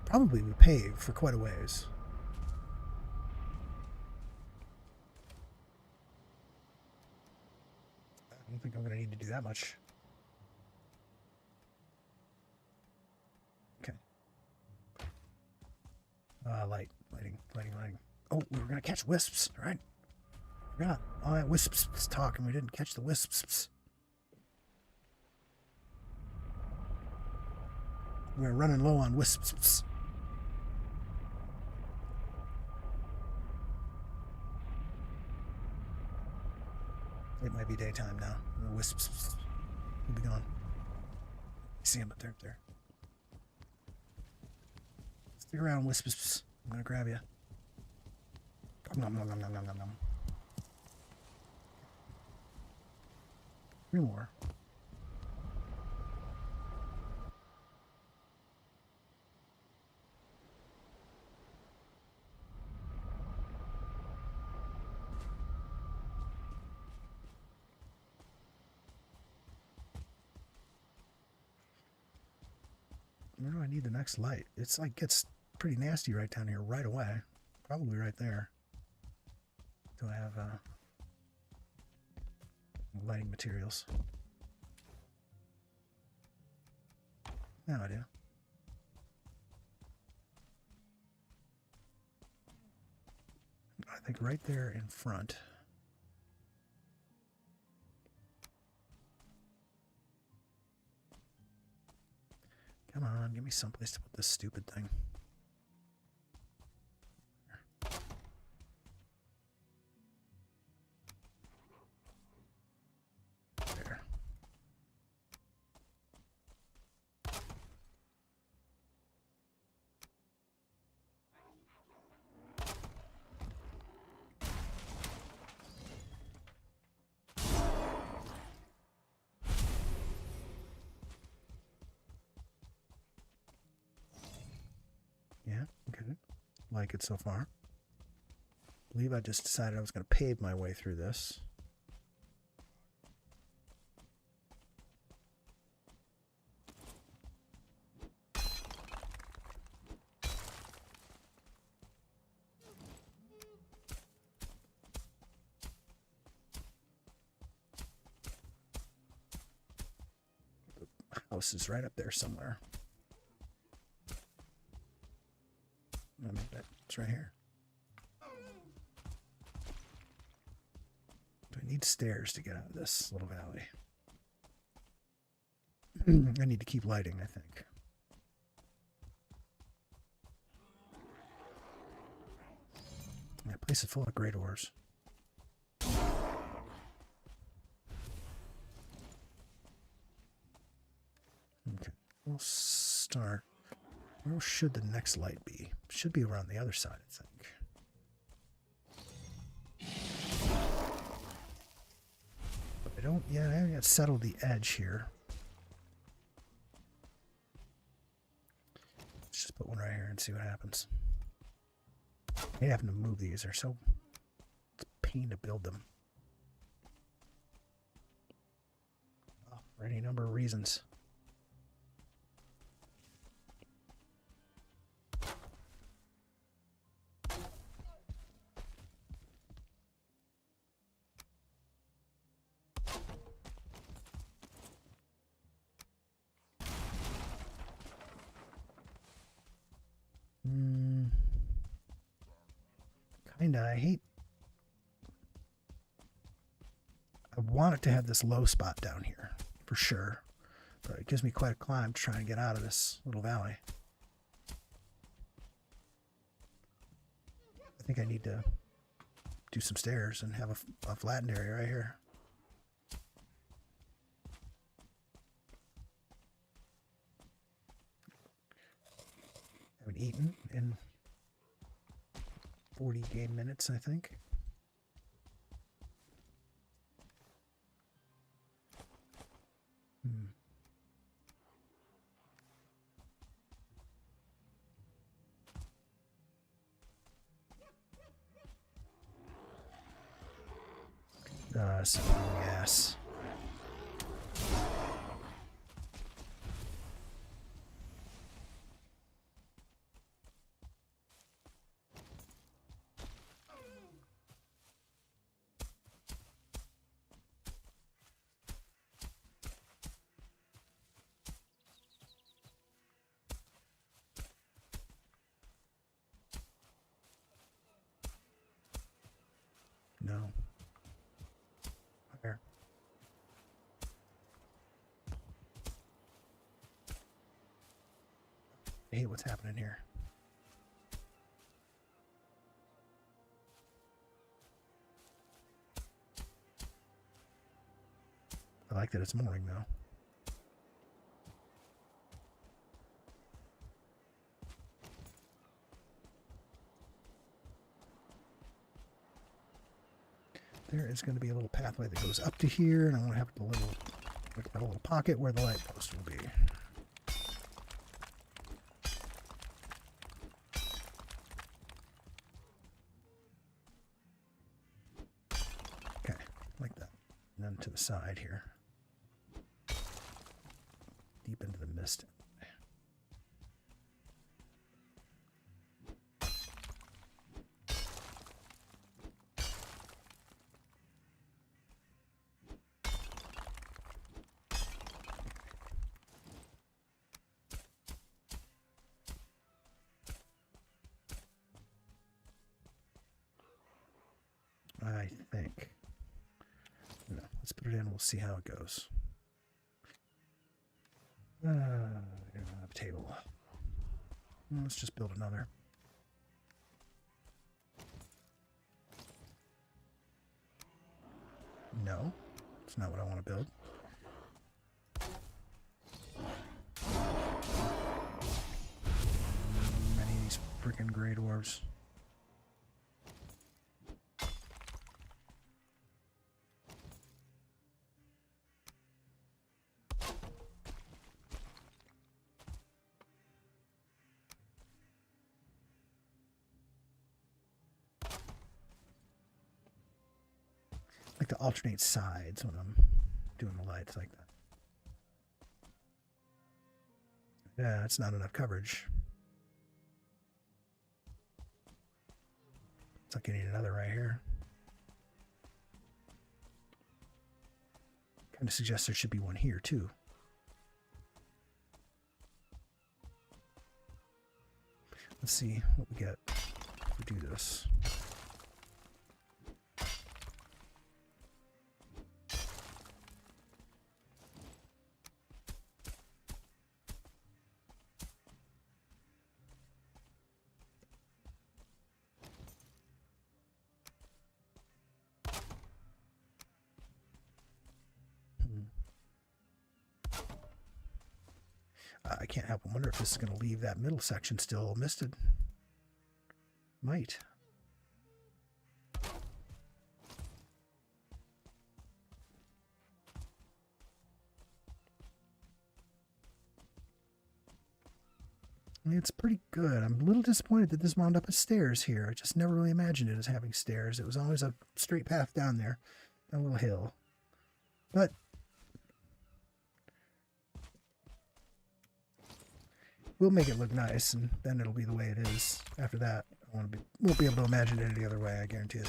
probably we pave for quite a ways. I don't think I'm going to need to do that much. Okay. Lighting. Oh, we were going to catch wisps, right? Forgot. All that wisps talk, and we didn't catch the wisps. We're running low on wisps. It might be daytime now. The wisps will be gone. You see them, but they're up there. Stick around, wisps. I'm gonna grab you. Nom, nom, nom, nom, nom, nom, nom. 3 more. Where do I need the next light? It's like gets pretty nasty right down here right away. Probably right there. Do I have lighting materials? No, I do. I think right there in front. Come on, give me someplace to put this stupid thing. There. Yeah, good. Like it so far. I believe I just decided I was going to pave my way through this. The house is right up there somewhere. I mean, it's right here. Do I need stairs to get out of this little valley? I need to keep lighting, I think. That place is full of great ores. Okay, we'll start. Where should the next light be? Should be around the other side, I think. But I don't, yeah, I haven't yet settled the edge here. Let's just put one right here and see what happens. I hate having to move these. They're so, it's a pain to build them. Oh, for any number of reasons. Kinda. I want it to have this low spot down here, for sure. But it gives me quite a climb to try and get out of this little valley. I think I need to do some stairs and have a flattened area right here. Haven't eaten in 40 game minutes, I think. Yes. No. Where? Hey, what's happening here? I like that it's morning, though. There is going to be a little pathway that goes up to here, and I want to have a little pocket where the light post will be. Okay, like that. And then to the side here. Deep into the mist. I think. No, let's put it in. We'll see how it goes. Table. Let's just build another. No, it's not what I want to build. Many of these freaking gray dwarves. I like to alternate sides when I'm doing the lights like that. Yeah, it's not enough coverage. It's like I need another right here. Kind of suggests there should be one here too. Let's see what we get if we do this. I can't help but wonder if this is going to leave that middle section still misted. Might. I mean, it's pretty good. I'm a little disappointed that this wound up as stairs here. I just never really imagined it as having stairs. It was always a straight path down there, a little hill. But we'll make it look nice, and then it'll be the way it is. After that, I won't be able to imagine it any other way, I guarantee it.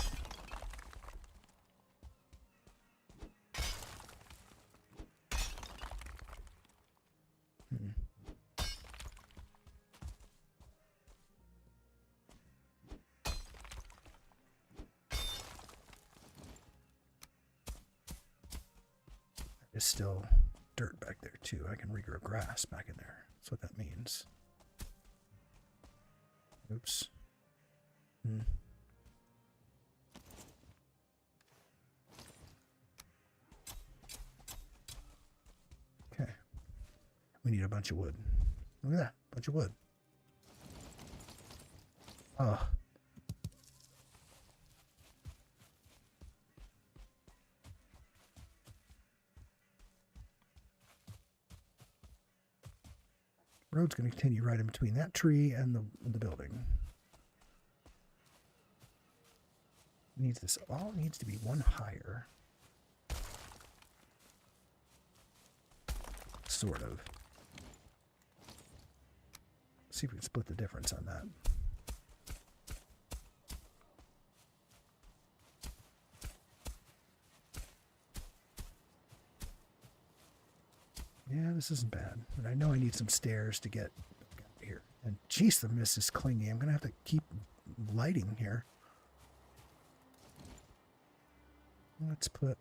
There's still dirt back there, too. I can regrow grass back in there. That's what that means. Oops. Okay. We need a bunch of wood. Look at that. Bunch of wood. Oh. Road's going to continue right in between that tree and the building. Needs this all needs to be one higher. Sort of. See if we can split the difference on that. Yeah, this isn't bad. But I know I need some stairs to get here. And jeez, the mist is clingy. I'm going to have to keep lighting here. Let's put...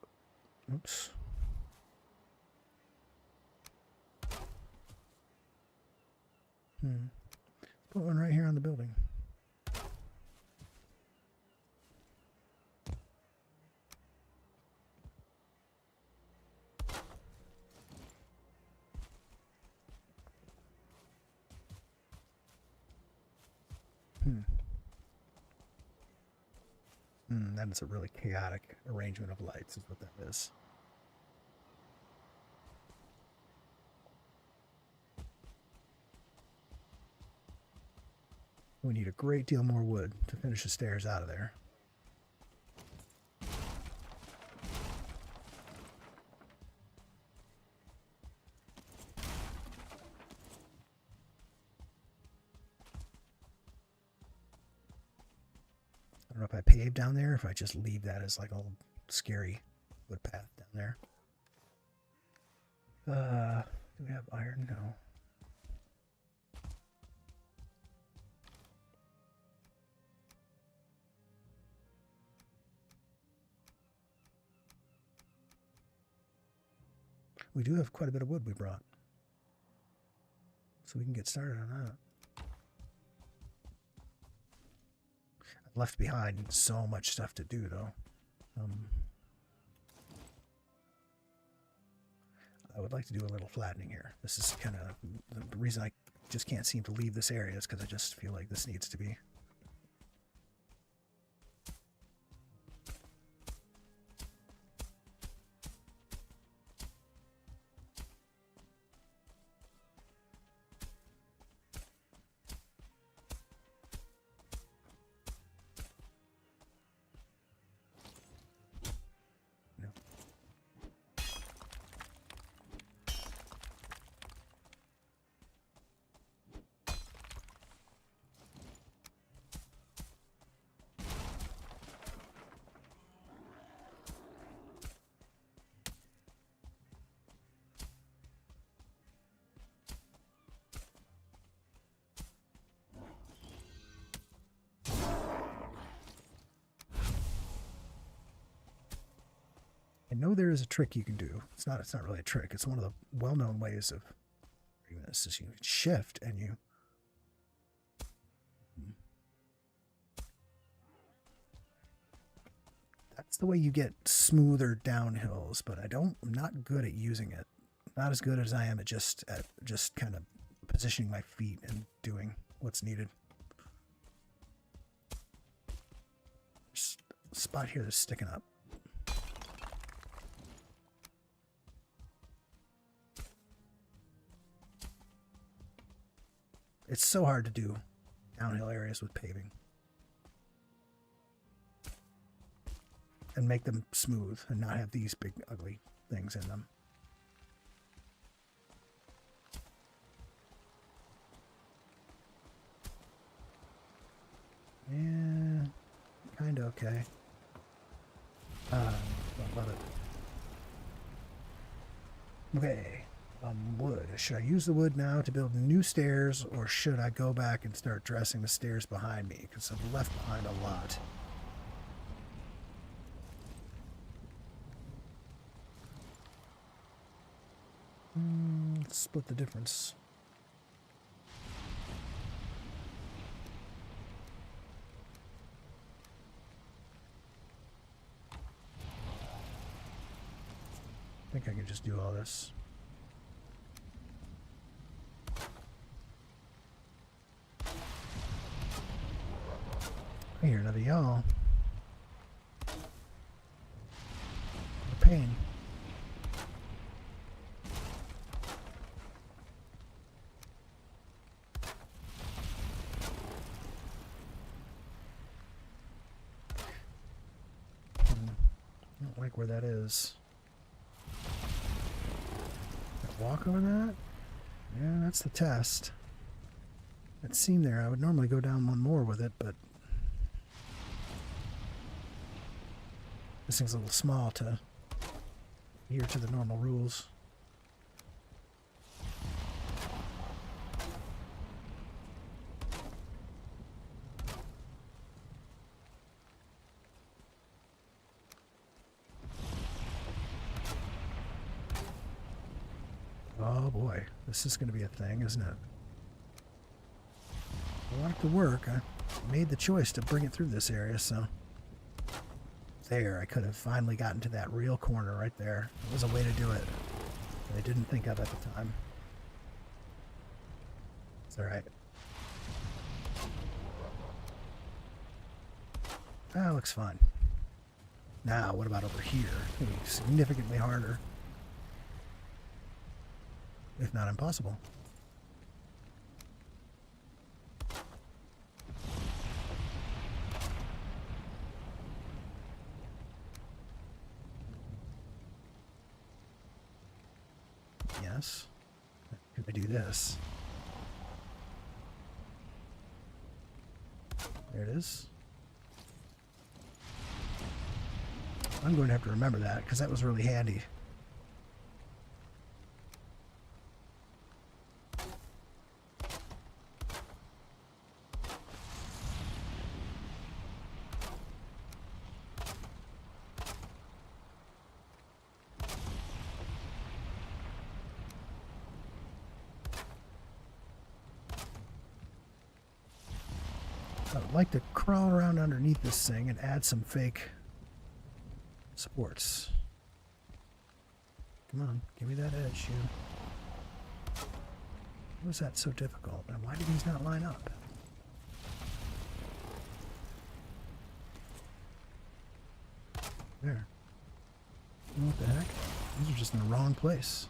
Oops. Let's put one right here on the building. That is a really chaotic arrangement of lights, is what that is. We need a great deal more wood to finish the stairs out of there. I don't know if I pave down there, if I just leave that as like a scary wood path down there. Do we have iron? No. we do have quite a bit of wood we brought. So we can get started on that. I've left behind so much stuff to do, though. I would like to do a little flattening here. This is kind of the reason I just can't seem to leave this area is because I just feel like this needs to be. I know there is a trick you can do. It's not really a trick. It's one of the well-known ways of doing this is you shift and you that's the way you get smoother downhills, but I'm not good at using it. Not as good as I am at just kind of positioning my feet and doing what's needed. There's a spot here that's sticking up. It's so hard to do downhill areas with paving. And make them smooth and not have these big ugly things in them. Yeah, kind of okay. Don't love it. Okay. Wood. Should I use the wood now to build new stairs, or should I go back and start dressing the stairs behind me? Because I've left behind a lot. Let's split the difference. I think I can just do all this. I hear another yaw. What a pain. I don't like where that is. Walk over that? Yeah, that's the test. That seam there, I would normally go down one more with it, but this thing's a little small to adhere to the normal rules. Oh boy, this is going to be a thing, isn't it? A lot of work. I made the choice to bring it through this area, so there, I could have finally gotten to that real corner right there. It was a way to do it that I didn't think of at the time. It's alright. That looks fun. Now, what about over here? It's going to be significantly harder, if not impossible. Yes. Can I do this? There it is. I'm going to have to remember that because that was really handy. I'd like to crawl around underneath this thing and add some fake supports. Come on, give me that edge, you. How is that so difficult? And why do these not line up? There. What the heck? These are just in the wrong place.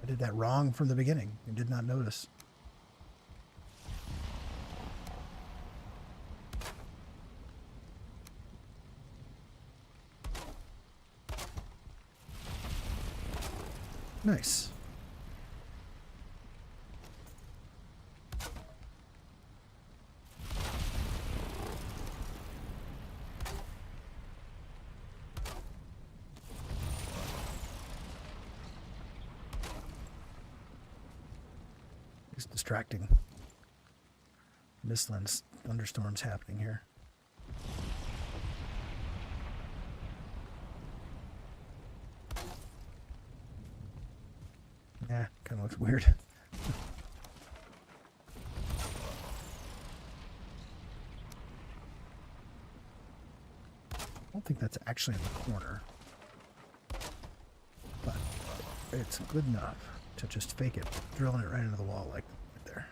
I did that wrong from the beginning and did not notice. Nice. It's distracting. Mistlands thunderstorms happening here. Yeah, kind of looks weird. I don't think that's actually in the corner, but it's good enough to just fake it, drilling it right into the wall like right there.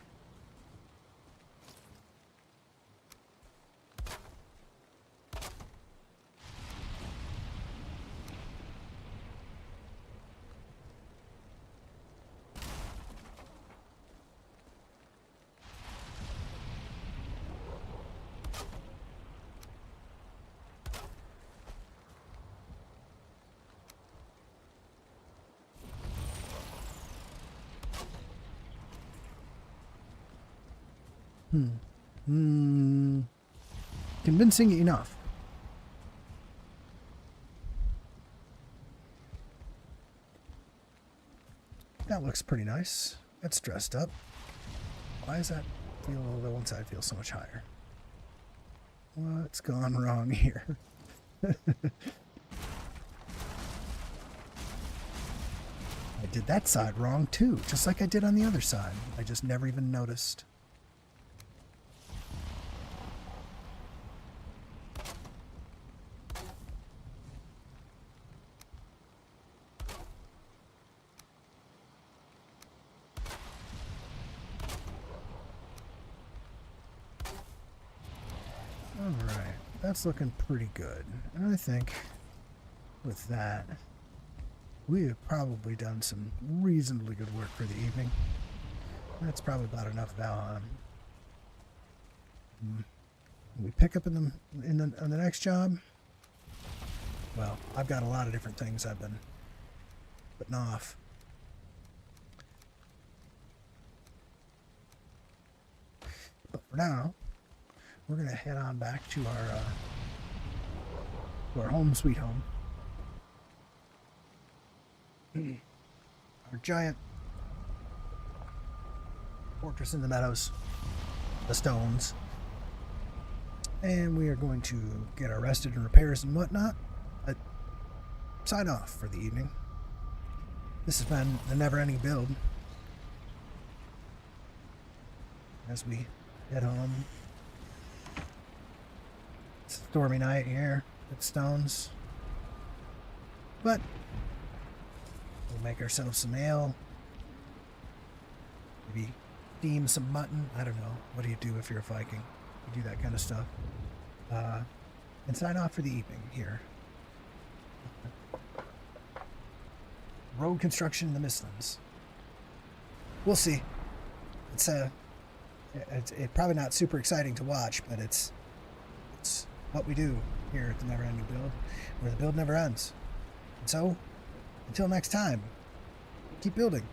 Convincing enough. That looks pretty nice. That's dressed up. Why is that feel, the one side feels so much higher? What's gone wrong here? I did that side wrong too, just like I did on the other side. I just never even noticed. Alright, that's looking pretty good. And I think with that, we have probably done some reasonably good work for the evening. That's probably about enough Valheim. We pick up on the next job. Well, I've got a lot of different things I've been putting off. But for now, we're gonna head on back to our home sweet home. Our giant fortress in the meadows, the stones. And we are going to get our rested and repairs and whatnot. Sign off for the evening. This has been the Neverending Build. As we head home. It's a stormy night here at Stones. But we'll make ourselves some ale. Maybe steam some mutton. I don't know. What do you do if you're a Viking? You do that kind of stuff. And sign off for the evening here. Road construction in the Mistlands. We'll see. It's probably not super exciting to watch, but it's what we do here at the Neverending Build, where the build never ends. And so, until next time, keep building.